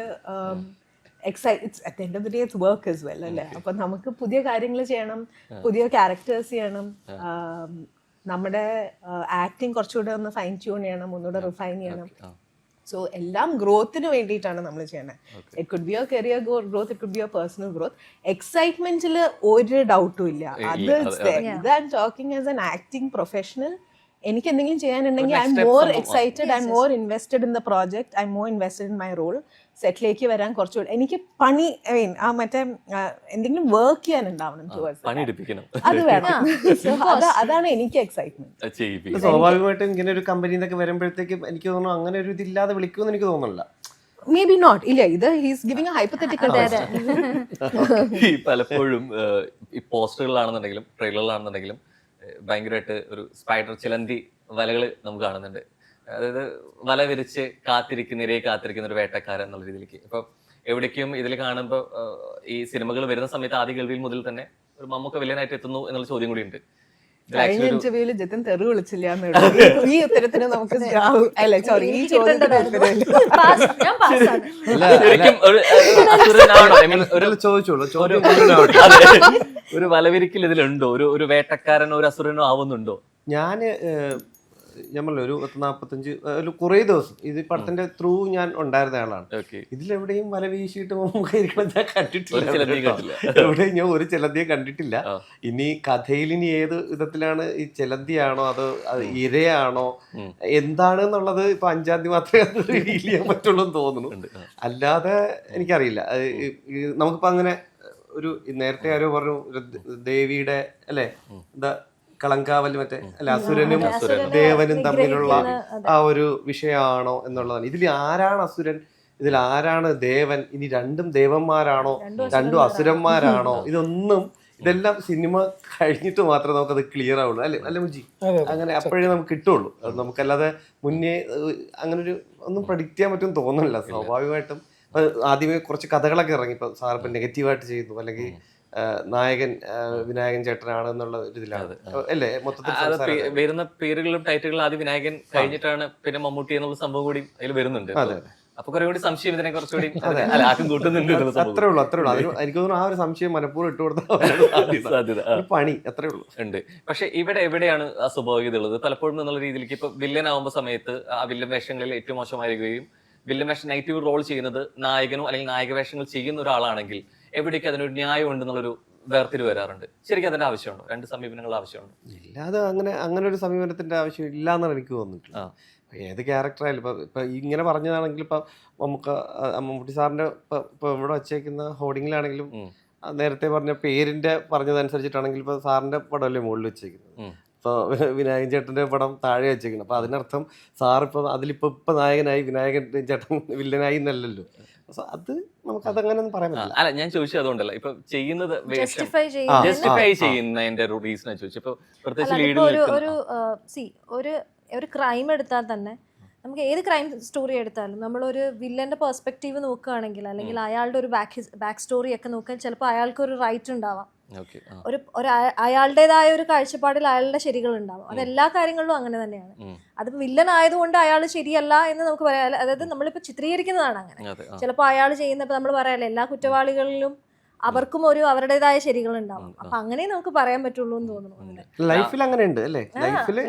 S1: at the end of the day it's work as well അല്ലേ. അപ്പം നമുക്ക് പുതിയ കാര്യങ്ങൾ ചെയ്യണം, പുതിയ ക്യാരക്ടേഴ്സ് ചെയ്യണം, നമ്മുടെ ആക്ടിങ് കുറച്ചുകൂടെ ഒന്ന് ഫൈൻ ട്യൂൺ ചെയ്യണം, ഒന്നുകൂടെ റിഫൈൻ ചെയ്യണം. സോ എല്ലാം ഗ്രോത്തിന് വേണ്ടിയിട്ടാണ് നമ്മൾ ചെയ്യണത്. It could be a career growth, it could be a personal growth. എക്സൈറ്റ്മെന്റിൽ ഒരു ഡൗട്ടും ഇല്ല. അത് ഇത് I am talking as an acting professional. എനിക്ക് എന്തെങ്കിലും ചെയ്യാനുണ്ടെങ്കിൽ I am more excited, I am more invested in the project, I am more invested in my role. സെറ്റിലേക്ക് വരാൻ കുറച്ചുകൂടി എനിക്ക് പണി ആ മറ്റേ എന്തെങ്കിലും വർക്ക് ചെയ്യാനുണ്ടാവണം, അത് വേണം. അതാണ് എനിക്ക് എക്സൈറ്റ്മെന്റ്.
S3: സ്വാഭാവികമായിട്ടും ഇങ്ങനെ ഒരു കമ്പനിയിൽ നിന്നൊക്കെ വരുമ്പോഴത്തേക്കും എനിക്ക് തോന്നുന്നു അങ്ങനെ ഒരു ഇതില്ലാതെ വിളിക്കുമെന്ന് എനിക്ക് തോന്നുന്നില്ല.
S1: മേ ബി നോട്ട്, ഇല്ല ഇത് ഹീസ് ഗിവിംഗ് എ ഹൈപ്പോത്തറ്റിക്കൽ.
S2: പലപ്പോഴും ഈ പോസ്റ്ററുകളാണെന്നുണ്ടെങ്കിലും ട്രെയിലറിലാണെന്നുണ്ടെങ്കിലും ഭയങ്കരമായിട്ട് ഒരു സ്പൈഡർ ചിലന്തി വലകൾ നമുക്ക് കാണുന്നുണ്ട്. അതായത് വല വിരിച്ച് കാത്തിരിക്കുന്ന ഒരു വേട്ടക്കാരൻ എന്നുള്ള രീതിയിലേക്ക്. ഇപ്പൊ എവിടേക്കും ഇതിൽ കാണുമ്പോൾ ഈ സിനിമകൾ വരുന്ന സമയത്ത് ആദ്യ കേൾവിയിൽ മുതൽ തന്നെ ഒരു മമ്മൂക്ക വില്ലനായിട്ട് എത്തുന്നു എന്നുള്ള ചോദ്യം കൂടി ഉണ്ട്.
S1: കഴിഞ്ഞ ഇന്റർവ്യൂവിൽ ജിതൻ തെറി വിളിച്ചില്ല. ഈ ഉത്തരത്തിന് നമുക്ക് അല്ല സോറി ഈ
S2: ഒരു വലവിരിക്കൽ ഇതിലുണ്ടോ? ഒരു വേട്ടക്കാരനോ ഒരു അസുരനോ ആവുന്നുണ്ടോ?
S3: ഞാൻ പറഞ്ഞ ഒരു 45 കുറേ ദിവസം ഇത് പടത്തിന്റെ ത്രൂ ഞാൻ ഉണ്ടായിരുന്ന ആളാണ്. ഇതിലെവിടെയും വല വീശിയിട്ട് ഇരിക്കണം ഞാൻ കണ്ടിട്ടില്ല. എവിടെയും ഞാൻ ഒരു ചിലന്തിയെ കണ്ടിട്ടില്ല. ഇനി കഥയിൽ ഇനി ഏത് വിധത്തിലാണ് ഈ ചിലന്തിയാണോ അതോ ഇരയാണോ എന്താണെന്നുള്ളത് ഇപ്പൊ 5-ാം തീയതി മാത്രമേ റീൽ ചെയ്യാൻ പറ്റുള്ളൂ എന്ന് തോന്നുന്നു. അല്ലാതെ എനിക്കറിയില്ല. നമുക്കിപ്പോ അങ്ങനെ ഒരു നേരത്തെ ആരോ പറഞ്ഞു ദേവിയുടെ അല്ലെ എന്താ കളങ്കാവൽ മറ്റേ അല്ല അസുരനും ദേവനും തമ്മിലുള്ള ആ ഒരു വിഷയമാണോ എന്നുള്ളതാണ്. ഇതിൽ ആരാണ് അസുരൻ, ഇതിൽ ആരാണ് ദേവൻ, ഇനി രണ്ടും ദേവന്മാരാണോ രണ്ടും അസുരന്മാരാണോ, ഇതെല്ലാം സിനിമ കഴിഞ്ഞിട്ട് മാത്രമേ നമുക്കത് ക്ലിയർ ആവുള്ളൂ. അല്ലെ മുജി? അങ്ങനെ അപ്പോഴേ നമുക്ക് കിട്ടുള്ളൂ. അത് നമുക്കല്ലാതെ മുന്നേ അങ്ങനെ ഒരു ഒന്നും പ്രഡിക്റ്റ് ചെയ്യാൻ പറ്റും തോന്നുന്നില്ല. സ്വാഭാവികമായിട്ടും ആദ്യമേ കുറച്ച് കഥകളൊക്കെ ഇറങ്ങി. ഇപ്പൊ സാർ ഇപ്പൊ നെഗറ്റീവായിട്ട് ചെയ്യുന്നു അല്ലെങ്കിൽ നായകൻ വിനായകൻ ചേട്ടനാണ് എന്നുള്ള ഇതിലാണ് അല്ലേ മൊത്തത്തിൽ
S2: വരുന്ന പേരുകളും ടൈറ്റിലുകളും ആദ്യം വിനായകൻ കഴിഞ്ഞിട്ടാണ് പിന്നെ മമ്മൂട്ടി എന്നുള്ള സംഭവം കൂടി അതിൽ വരുന്നുണ്ട്. അപ്പൊ കുറെ കൂടി സംശയം ഇതിനെ കുറച്ചുകൂടി അല്ല ആക്കും കൂട്ടുന്നുണ്ട് എന്നുള്ള സംഭവം.
S3: അത്രേ ഉള്ളൂ അതിന് എനിക്ക് തോന്നുന്നു ആ ഒരു സംശയം മനഃപൂർവ്വം ഇട്ട് കൊടുത്താൽ
S2: സാധ്യത
S3: പണി അത്രേ ഉള്ളൂ.
S2: ഉണ്ട്. പക്ഷെ ഇവിടെ എവിടെയാണ് അസ്വാഭാവികത ഉള്ളത്? പലപ്പോഴും എന്നുള്ള രീതിയിലേക്ക് ഇപ്പൊ വില്ലൻ ആവുമ്പോൾ സമയത്ത് ആ വില്ലൻ വേഷങ്ങളിൽ ഏറ്റവും മോശമായിരിക്കുകയും വില്ലൻ വേഷം നെഗറ്റീവ് റോൾ ചെയ്യുന്നത് നായകനോ അല്ലെങ്കിൽ നായക വേഷങ്ങൾ ചെയ്യുന്ന ഒരാളാണെങ്കിൽ എവിടേക്ക് അതിനൊരു ന്യായം ഉണ്ടെന്നുള്ളൊരു വേർതിരിവ് വരാറുണ്ട്. ശരിക്കും അതിന്റെ ആവശ്യമുണ്ടോ? രണ്ട് സമീപനങ്ങൾ ആവശ്യമുണ്ട്.
S3: ഇല്ലാതെ അങ്ങനെ ഒരു സമീപനത്തിന്റെ ആവശ്യം ഇല്ല എന്നാണ് എനിക്ക് തോന്നുന്നത്. ഏത് ക്യാരക്ടറായാലും ഇപ്പൊ ഇങ്ങനെ പറഞ്ഞതാണെങ്കിൽ ഇപ്പൊ മമ്മൂട്ടി സാറിന്റെ ഇപ്പൊ ഇവിടെ വച്ചേക്കുന്ന ഹോർഡിങ്ങിലാണെങ്കിലും നേരത്തെ പറഞ്ഞ പേരിന്റെ പറഞ്ഞതനുസരിച്ചിട്ടാണെങ്കിൽ ഇപ്പൊ സാറിന്റെ പടമല്ലേ മുകളിൽ വെച്ചേക്കുന്നത്, ഇപ്പൊ വിനായകൻ ചേട്ടന്റെ പടം താഴെ വെച്ചേക്കുന്നത്. അപ്പൊ അതിനർത്ഥം സാർ ഇപ്പൊ ഇപ്പൊ നായകനായി വിനായകൻ ചേട്ടൻ വില്ലനായി എന്നല്ലല്ലോ. അത് നമുക്ക് അതങ്ങനെ ഒന്നും പറയാൻ പറ്റില്ല.
S2: അല്ല ഞാൻ ചോദിച്ചത് അതുകൊണ്ടല്ല, ഇപ്പൊ ചെയ്യുന്നത്
S4: ജസ്റ്റിഫൈ
S2: ജസ്റ്റിഫൈ ചെയ്യുന്നതിന്റെ ഒരു റീസൺ ചോദിച്ചു. ഇപ്പൊ പ്രത്യേകിച്ച് ലീഡിൽ
S4: ഒരു ക്രൈം എടുത്താൽ തന്നെ നമുക്ക് ഏത് ക്രൈം സ്റ്റോറി എടുത്താലും നമ്മളൊരു വില്ലന്റെ പെർസ്പെക്റ്റീവ് നോക്കുകയാണെങ്കിൽ അല്ലെങ്കിൽ അയാളുടെ ഒരു ബാക്ക് സ്റ്റോറി ഒക്കെ നോക്കാൻ ചിലപ്പോൾ അയാൾക്ക് ഒരു റൈറ്റ് ഉണ്ടാവാം, ഒരു അയാളുടേതായ ഒരു കാഴ്ചപ്പാടിൽ അയാളുടെ ശരികൾ ഉണ്ടാവും. അത് എല്ലാ കാര്യങ്ങളിലും അങ്ങനെ തന്നെയാണ്. അതിപ്പോ വില്ലൻ ആയതുകൊണ്ട് അയാൾ ശരിയല്ല എന്ന് നമുക്ക് പറയാം. അതായത് നമ്മളിപ്പോ ചിത്രീകരിക്കുന്നതാണ് അങ്ങനെ. ചിലപ്പോൾ അയാൾ ചെയ്യുന്ന ഇപ്പൊ നമ്മൾ പറയാല്ലേ എല്ലാ കുറ്റവാളികളിലും അവർക്കും അവരുടേതായ ശരികൾ ഉണ്ടാവും. അപ്പൊ അങ്ങനെ നമുക്ക് പറയാൻ പറ്റുള്ളൂ എന്ന് തോന്നുന്നു.
S3: ലൈഫിൽ അങ്ങനെ ഉണ്ട് അല്ലേ?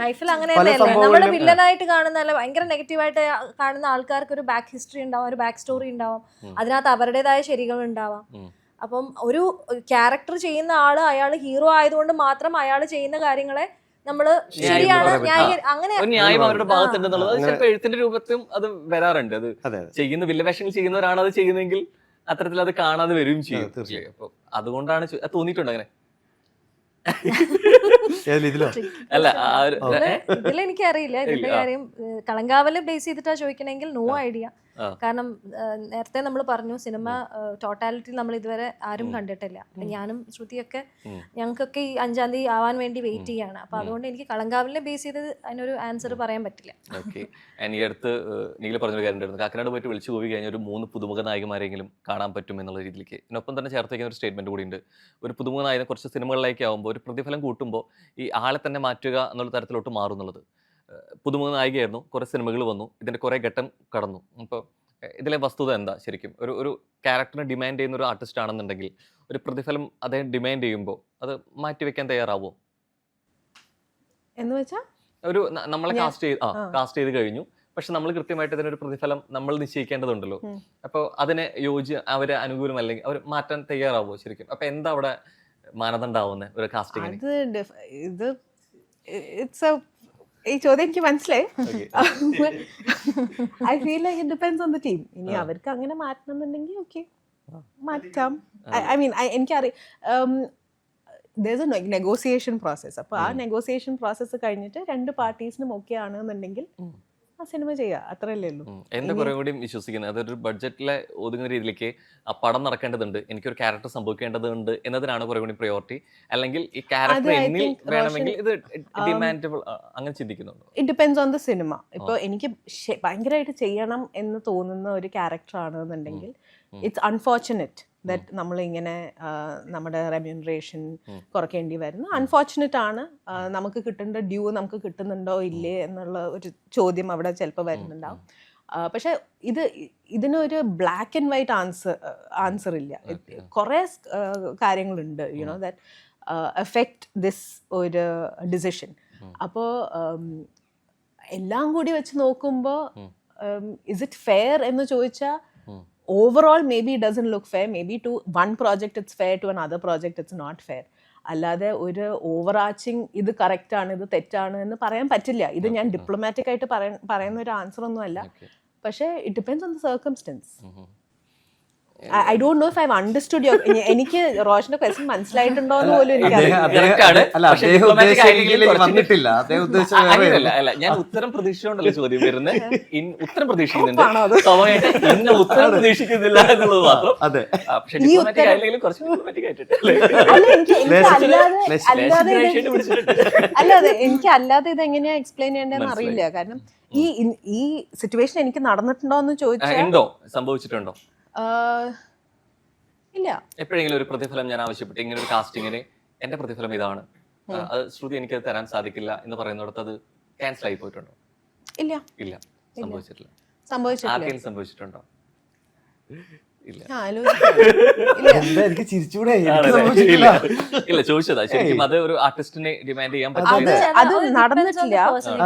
S4: ലൈഫിൽ അങ്ങനെ തന്നെയല്ലേ നമ്മള് വില്ലനായിട്ട് കാണുന്ന അല്ല ഭയങ്കര നെഗറ്റീവായിട്ട് കാണുന്ന ആൾക്കാർക്ക് ഒരു ബാക്ക് ഹിസ്റ്ററി ഉണ്ടാവും, ഒരു ബാക്ക് സ്റ്റോറി ഉണ്ടാവും, അതിനകത്ത് അവരുടേതായ ശരികൾ ഉണ്ടാവാം. അപ്പം ഒരു ക്യാരക്ടർ ചെയ്യുന്ന ആള് അയാൾ ഹീറോ ആയതുകൊണ്ട് മാത്രം അയാൾ ചെയ്യുന്ന കാര്യങ്ങളെ നമ്മള് ശരിയാണ് അങ്ങനെ
S2: ന്യായം അവരുടെ ഭാഗത്തുണ്ടെന്നുള്ളത് ചിലപ്പോൾ എഴുത്തിന്റെ രൂപത്തിലും അത് വരാറുണ്ട്. അത് ചെയ്യുന്ന വില്ലവേഷങ്ങൾ ചെയ്യുന്നവരാണ് അത് ചെയ്യുന്നതെങ്കിൽ അത്തരത്തിൽ അത് കാണാതെ വരികയും ചെയ്യും. അപ്പൊ അതുകൊണ്ടാണ് തോന്നിയിട്ടുണ്ട് അങ്ങനെ. അല്ല
S4: ഇതിലെനിക്കറിയില്ല ഇതിന്റെ കാര്യം. കളങ്കാവല് ബേസ് ചെയ്തിട്ടാ ചോദിക്കണമെങ്കിൽ നോ ഐഡിയ. കാരണം നേരത്തെ നമ്മൾ പറഞ്ഞു സിനിമ ടോട്ടാലിറ്റി നമ്മൾ ഇതുവരെ ആരും കണ്ടിട്ടില്ല. ഞാനും ശ്രുതിയൊക്കെ ഞങ്ങൾക്കൊക്കെ ഈ 5-ാം തീയതി ആവാൻ വേണ്ടി വെയിറ്റ് ചെയ്യാണ്. അപ്പൊ അതുകൊണ്ട് എനിക്ക് കളങ്കാവലിനെ ബേസ് ചെയ്ത് അതിനൊരു ആൻസർ പറയാൻ പറ്റില്ല.
S2: ഓക്കെ. ഈ അടുത്ത് നീല പറഞ്ഞൊരു കാര്യം ഉണ്ടായിരുന്നു, കാക്കനാട് പോയിട്ട് വിളിച്ചു പോയി കഴിഞ്ഞാൽ ഒരു 3 പുതുമുഖ നായകന്മാരെങ്കിലും കാണാൻ പറ്റും എന്നുള്ള രീതിയിലേക്ക്. ഇതിനൊപ്പം തന്നെ ചേർത്ത് വയ്ക്കുന്ന ഒരു സ്റ്റേറ്റ്മെന്റ് കൂടി ഉണ്ട്. ഒരു പുതുമുഖ നായകൻ കുറച്ച് സിനിമകളിലേക്ക് ആകുമ്പോൾ ഒരു പ്രതിഫലം കൂട്ടുമ്പോൾ ഈ ആളെ തന്നെ മാറ്റുക എന്നുള്ള തരത്തിലോട്ട് മാറും എന്നുള്ളത്. പുതുമുഖ നായികയായിരുന്നു, കുറേ സിനിമകൾ വന്നു, ഇതിൻ്റെ കുറേ ഘട്ടം കടന്നു. അപ്പോൾ ഇതിലെ വസ്തുത എന്താ? ശരിക്കും ഒരു ക്യാരക്ടറിനെ ഡിമാൻഡ് ചെയ്യുന്ന ഒരു ആർട്ടിസ്റ്റ് ആണെന്നുണ്ടെങ്കിൽ ഒരു പ്രതിഫലം അദ്ദേഹം ഡിമാൻഡ് ചെയ്യുമ്പോൾ അത് മാറ്റിവെക്കാൻ തയ്യാറാവോ
S1: എന്ന് വെച്ചാൽ
S2: ഒരു നമ്മളെ കാസ്റ്റ് ചെയ്ത് കഴിഞ്ഞു, പക്ഷെ നമ്മൾ കൃത്യമായിട്ട് ഇതിനൊരു പ്രതിഫലം നമ്മൾ നിശ്ചയിക്കേണ്ടതുണ്ടല്ലോ. അപ്പോൾ അതിനെ അവരെ അനുകൂലമല്ലെങ്കിൽ അവർ മാറ്റാൻ തയ്യാറാവോ ശരിക്കും? അപ്പൊ എന്താ അവിടെ മാനദണ്ഡാവുന്നത് ഒരു കാസ്റ്റിംഗിന്?
S1: ഈ ചോദ്യം എനിക്ക് മനസ്സിലായി. I feel like it depends on the team. ഇനി അവർക്ക് അങ്ങനെ മാറ്റണം എന്നുണ്ടെങ്കിൽ ഓക്കെ മാറ്റാം. ഐ മീൻ എനിക്കറിയാം there's a negotiation process. അപ്പോൾ ആ നെഗോസിയേഷൻ പ്രോസസ്സ് കഴിഞ്ഞിട്ട് 2 പാർട്ടീസിനും ഓക്കെ ആണെന്നുണ്ടെങ്കിൽ ആ സിനിമ ചെയ്യുക, അത്രയല്ലേ ഉള്ളൂ.
S2: എന്റെ കുറെ കൂടി വിശ്വസിക്കുന്നത് അതൊരു ബഡ്ജറ്റിലെ ഒതുങ്ങുന്ന രീതിയിലേക്ക് ആ പടം നടക്കേണ്ടതുണ്ട്, എനിക്കൊരു ക്യാരക്ടർ സംഭവിക്കേണ്ടതുണ്ട് എന്നതിനാണ് കുറെ കൂടി പ്രയോറിറ്റി. അല്ലെങ്കിൽ ഈ ക്യാരക്ടർ എന്നിൽ വേണമെങ്കിൽ ഇത് ഡിമാൻഡബിൾ അങ്ങനെ ചിന്തിക്കുന്നുണ്ടോ?
S1: It depends on the cinema. ഇപ്പോൾ എനിക്ക് ഭയങ്കരമായിട്ട് ചെയ്യണം എന്ന് തോന്നുന്ന ഒരു ക്യാരക്ടർ ആണെന്നുണ്ടെങ്കിൽ ഇറ്റ്സ് അൺഫോർച്ചുനേറ്റ് ദാറ്റ് നമ്മളിങ്ങനെ നമ്മുടെ റെമ്യൂണറേഷൻ കുറയ്ക്കേണ്ടി വരുന്നു. അൺഫോർച്ചുനേറ്റ് ആണ്. നമുക്ക് കിട്ടേണ്ട ഡ്യൂ നമുക്ക് കിട്ടുന്നുണ്ടോ ഇല്ലേ എന്നുള്ള ഒരു ചോദ്യം അവിടെ ചിലപ്പോൾ വരുന്നുണ്ടാവും. പക്ഷെ ഇതിനൊരു ബ്ലാക്ക് ആൻഡ് വൈറ്റ് ആൻസർ ഇല്ല. കുറേ കാര്യങ്ങളുണ്ട് യുനോ ദാറ്റ് എഫക്റ്റ് ദിസ് ഒരു ഡിസിഷൻ. അപ്പോൾ എല്ലാം കൂടി വെച്ച് നോക്കുമ്പോൾ ഇസ് ഇറ്റ് ഫെയർ എന്ന് ചോദിച്ചാൽ overall maybe it doesn't look fair. Maybe to one project it's fair, to another project it's not fair. അല്ലാതെ ഒരു ഓവറാച്ചിങ് ഇത് കറക്റ്റാണ് ഇത് തെറ്റാണ് എന്ന് പറയാൻ പറ്റില്ല. ഇത് ഞാൻ ഡിപ്ലോമാറ്റിക് ആയിട്ട് പറയുന്ന ഒരു ആൻസർ ഒന്നും അല്ല. പക്ഷേ it depends on the circumstances. I don't know if I've understood your എനിക്ക് റോഷന്റെ ക്വസ്റ്റ്യൻ മനസ്സിലായിട്ടുണ്ടോ എന്ന് പോലും എനിക്കറിയില്ല.
S2: ഞാൻ ഉത്തരം പ്രതീക്ഷിച്ചുകൊണ്ടല്ലോ ചോദ്യം വരുന്നത്. ഉത്തരം പ്രതീക്ഷിക്കുന്നുണ്ട്, ഇന്ന ഉത്തരം പ്രതീക്ഷിക്കുന്നില്ല എന്നുള്ളത് മാത്രം. പക്ഷെ ഡിപ്ലോമാറ്റിക് ആയില്ലെങ്കിലും കുറച്ച് ഡിപ്ലോമാറ്റിക് ആയിട്ടുണ്ട്.
S1: അല്ലാതെ എനിക്ക് അല്ലാതെ ഇത് എങ്ങനെയാ എക്സ്പ്ലെയിൻ ചെയ്യേണ്ടതെന്ന് അറിയില്ല. കാരണം ഈ സിറ്റുവേഷൻ എനിക്ക് നടന്നിട്ടുണ്ടോ എന്ന് ചോദിച്ചാൽ
S2: സംഭവിച്ചിട്ടുണ്ടോ?
S1: ഇല്ല.
S2: എപ്പോഴെങ്കിലും ഒരു പ്രതിഫലം ഞാൻ ആവശ്യപ്പെട്ടു, ഇങ്ങനെ ഒരു കാസ്റ്റിങ്ങിന് എന്റെ പ്രതിഫലം ഇതാണ്, അത് ശ്രുതി എനിക്ക് തരാൻ സാധിക്കില്ല എന്ന് പറയുന്നിടത്ത് അത് ക്യാൻസൽ ആയി പോയിട്ടുണ്ടോ?
S1: ഇല്ല,
S2: ഇല്ല, സംഭവിച്ചിട്ടില്ല.
S1: സംഭവിച്ചിട്ടില്ല.
S2: ആർക്കെങ്കിലും സംഭവിച്ചിട്ടുണ്ടോ? ഇല്ല.
S1: ഞാൻ ആലോചിക്കുകയാണ്. ഇല്ല.
S3: എന്താ എനിക്ക് ചിരിച്ചുകൂടെ? എനിക്ക്
S2: ആണല്ലേ?
S3: സംഭവിച്ചിട്ടില്ല.
S2: ഇല്ല ചോദിച്ചതാ, ശരിക്കും അത് ഒരു ആർട്ടിസ്റ്റിനെ ഡിമാൻഡ് ചെയ്യാൻ
S1: അത്
S2: പറ്റില്ല.
S1: അത് നടന്നിട്ടില്ല.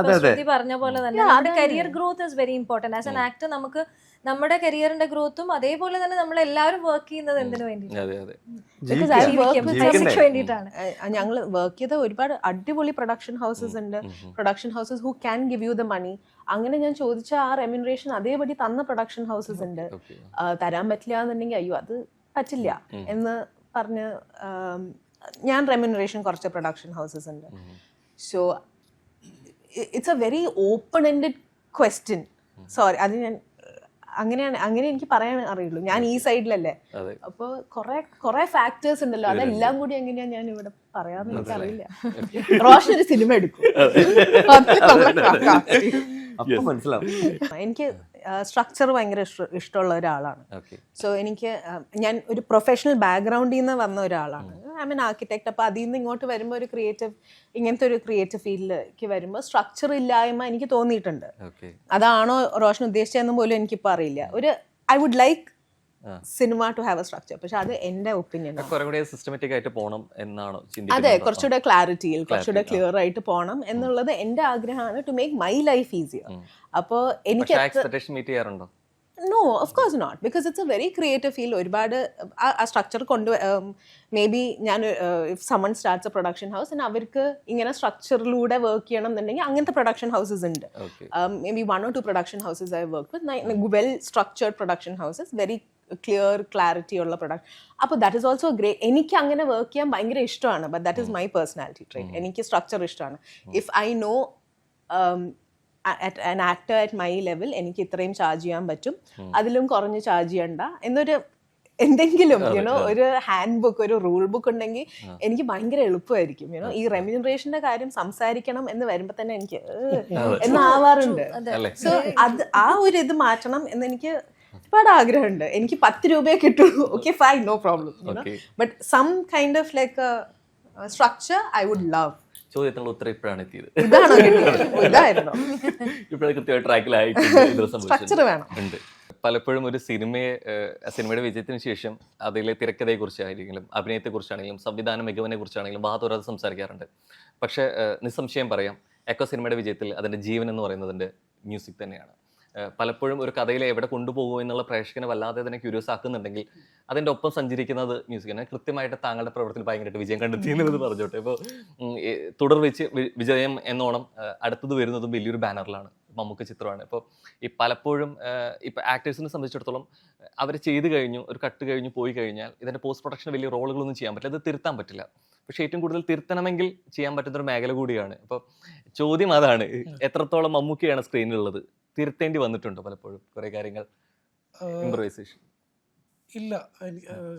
S3: അതെ.
S4: പറഞ്ഞ പോലെ തന്നെ നമ്മുടെ career growth is very important. As an actor നമുക്ക് നമ്മുടെ കരിയറിന്റെ ഗ്രോത്തും അതേപോലെ തന്നെ നമ്മൾ എല്ലാവരും വർക്ക് ചെയ്യുന്നത് എന്തിനു വേണ്ടിയിട്ടാണ്?
S2: അതെ അതെ.
S1: Because I work with
S3: ജീവിക്കണ്ടേ?
S4: വേണ്ടിയിട്ടാണ്.
S1: ഞങ്ങൾ വർക്ക് ചെയ്ത ഒരുപാട് അടിപൊളി പ്രൊഡക്ഷൻ ഹൗസസ് ഉണ്ട്. Production houses who can give you the money. അങ്ങനെ ഞാൻ ചോദിച്ച ആ റെമ്യൂണറേഷൻ അതേപടി തന്ന പ്രൊഡക്ഷൻ ഹൗസസ് ഉണ്ട്.
S2: Okay.
S1: തരാൻ പറ്റില്ല എന്നുണ്ടെങ്കിൽ അയ്യോ അത് പറ്റില്ല എന്ന് പറഞ്ഞ് ഞാൻ റെമ്യൂണറേഷൻ കുറച്ച് പ്രൊഡക്ഷൻ ഹൗസസ് ഉണ്ട്. So it's a very open ended question. Sorry, അത് ഞാൻ അങ്ങനെ എനിക്ക് പറയാൻ അറിയുള്ളൂ. ഞാൻ ഈ സൈഡിലല്ലേ,
S2: അതെ.
S1: അപ്പോൾ കുറെ ഫാക്ടേഴ്സ് ഉണ്ടല്ലോ, അതെല്ലാം കൂടി എങ്ങനെയാ ഞാൻ ഇവിടെ പറയാന്ന് എനിക്ക് അറിയില്ല. റോഷൻ ഒരു സിനിമ എടുക്കും,
S3: അപ്പൊ മനസ്സിലാവും.
S1: എനിക്ക് സ്ട്രക്ചർ ഭയങ്കര ഇഷ്ടമുള്ള ഒരാളാണ്.
S2: Okay.
S1: സോ എനിക്ക് ഞാൻ ഒരു പ്രൊഫഷണൽ ബാക്ക്ഗ്രൗണ്ടിൽ നിന്ന് വന്ന ഒരാളാണ്. I mean architect. അപ്പോൾ അതിൽ നിന്ന് ഇങ്ങോട്ട് വരുമ്പോൾ ഇങ്ങനത്തെ ഒരു ക്രിയേറ്റീവ് ഫീൽഡിലേക്ക് വരുമ്പോൾ സ്ട്രക്ചർ ഇല്ലായ്മ എനിക്ക് തോന്നിയിട്ടുണ്ട്.
S2: Okay.
S1: അതാണോ റോഷൻ ഉദ്ദേശിച്ചതെന്ന് പോലും എനിക്കിപ്പോൾ അറിയില്ല. I would like cinema to have a structure. പക്ഷെ അത് എൻ്റെ ഒപ്പീനിയൻ ആണ്.
S2: കുറെ കൂടി സിസ്റ്റമാറ്റിക് ആയിട്ട് പോകണം എന്നാണോ
S1: അതെ,
S2: ചിന്തിക്കുന്നത്?
S1: കുറച്ചുകൂടെ ക്ലാരിറ്റിയിൽ കുറച്ചുകൂടെ ക്ലിയർ ആയിട്ട് പോകണം എന്നുള്ളത് എൻ്റെ ആഗ്രഹമാണ്. To make my life easier. അപ്പോൾ എനിക്ക്
S2: എക്സ്പെക്ടേഷൻ മീറ്റ് ചെയ്യാറുണ്ടോ?
S1: No, of course not. Because it's a very creative field. ഒരുപാട് ആ സ്ട്രക്ചർ മേ ബി ഞാൻ if someone starts a production house അവർക്ക് ഇങ്ങനെ സ്ട്രക്ചറിലൂടെ വർക്ക് ചെയ്യണം എന്നുണ്ടെങ്കിൽ അങ്ങനത്തെ പ്രൊഡക്ഷൻ ഹൗസസ് ഉണ്ട്. Maybe 1 or 2 production houses I work with. Well structured production houses, very clear clarity ഉള്ള പ്രൊഡക്റ്റ്. അപ്പോൾ ദാറ്റ് ഈസ് ഓൾസോ ഗ്രേറ്റ്. എനിക്ക് അങ്ങനെ വർക്ക് ചെയ്യാൻ ഭയങ്കര ഇഷ്ടമാണ്. But that is my personality trait. എനിക്ക് സ്ട്രക്ചർ ഇഷ്ടമാണ്. If I know an actor at my level എനിക്ക് ഇത്രയും ചാർജ് ചെയ്യാൻ പറ്റും, അതിലും കുറഞ്ഞ് ചാർജ് ചെയ്യണ്ട എന്നൊരു എന്തെങ്കിലും ഒരു ഹാൻഡ് ബുക്ക്, ഒരു റൂൾ ബുക്ക് ഉണ്ടെങ്കിൽ എനിക്ക് ഭയങ്കര എളുപ്പമായിരിക്കും. ഈ റെമ്യൂണറേഷന്റെ കാര്യം സംസാരിക്കണം എന്ന് വരുമ്പോൾ തന്നെ എനിക്ക് എന്നാവാറുണ്ട്. സോ അത് ആ ഒരു ഇത് മാറ്റണം എന്ന് എനിക്ക് ഒരുപാട് ആഗ്രഹമുണ്ട്. എനിക്ക് 10 രൂപയെ കിട്ടുള്ളൂ, okay fine, no problem. But some kind of like structure I would love.
S2: ചോദ്യത്തിനുള്ള ഉത്തരം ഇപ്പോഴാണ് എത്തിയത്.
S1: ഇതാണോ ഇതായിരുന്നോ?
S2: ഇപ്പോഴത് കൃത്യമായി ട്രാക്കിലായിട്ടുണ്ട്.
S1: സ്ട്രക്ചർ വേണം.
S2: ഉണ്ട്. പലപ്പോഴും ഒരു സിനിമയുടെ വിജയത്തിന് ശേഷം അതിലെ തിരക്കഥയെക്കുറിച്ചാണെങ്കിലും അഭിനയത്തെക്കുറിച്ചാണെങ്കിലും സംവിധാന മികവിനെ കുറിച്ചാണെങ്കിലും വാദോരാതെ സംസാരിക്കാറുണ്ട്. പക്ഷേ നിസ്സംശയം പറയാം, എക്കോ സിനിമയുടെ വിജയത്തിൽ അതിൻ്റെ ജീവൻ എന്ന് പറയുന്നതിൻ്റെ മ്യൂസിക് തന്നെയാണ്. പലപ്പോഴും ഒരു കഥയിൽ എവിടെ കൊണ്ടുപോകുമോ എന്നുള്ള പ്രേക്ഷകനെ വല്ലാതെ തന്നെ ക്യൂരിയസ് ആക്കുന്നുണ്ടെങ്കിൽ അതിൻ്റെ ഒപ്പം സഞ്ചരിക്കുന്നത് മ്യൂസിക്കാണ്. കൃത്യമായിട്ട് താങ്കളുടെ പ്രവർത്തനത്തിൽ ഭയങ്കരമായിട്ട് വിജയം കണ്ടെത്തിയെന്നത് പറഞ്ഞോട്ടെ. ഇപ്പോൾ തുടർ വിജയം എന്നോണം അടുത്തത് വരുന്നതും വലിയൊരു ബാനറിലാണ്, മമ്മൂക്ക ചിത്രമാണ്. ഇപ്പോൾ ഈ പലപ്പോഴും ഇപ്പോൾ ആക്ടേഴ്സിനെ സംബന്ധിച്ചിടത്തോളം അവർ ചെയ്ത് കഴിഞ്ഞു, ഒരു കട്ട് കഴിഞ്ഞു പോയി കഴിഞ്ഞാൽ ഇതിൻ്റെ പോസ്റ്റ് പ്രൊഡക്ഷൻ വലിയ റോളുകളൊന്നും ചെയ്യാൻ പറ്റില്ല, അത് തിരുത്താൻ പറ്റില്ല. പക്ഷേ ഏറ്റവും കൂടുതൽ തിരുത്തണമെങ്കിൽ ചെയ്യാൻ പറ്റുന്നൊരു മേഖല കൂടിയാണ്. അപ്പോൾ ചോദ്യം അതാണ്, എത്രത്തോളം മമ്മൂക്കയാണ് സ്ക്രീനിലുള്ളത്? തിരുത്തേണ്ടി വന്നിട്ടുണ്ടോ പലപ്പോഴും കുറേ കാര്യങ്ങൾ? ഇംപ്രവൈസേഷൻ
S5: ഇല്ല,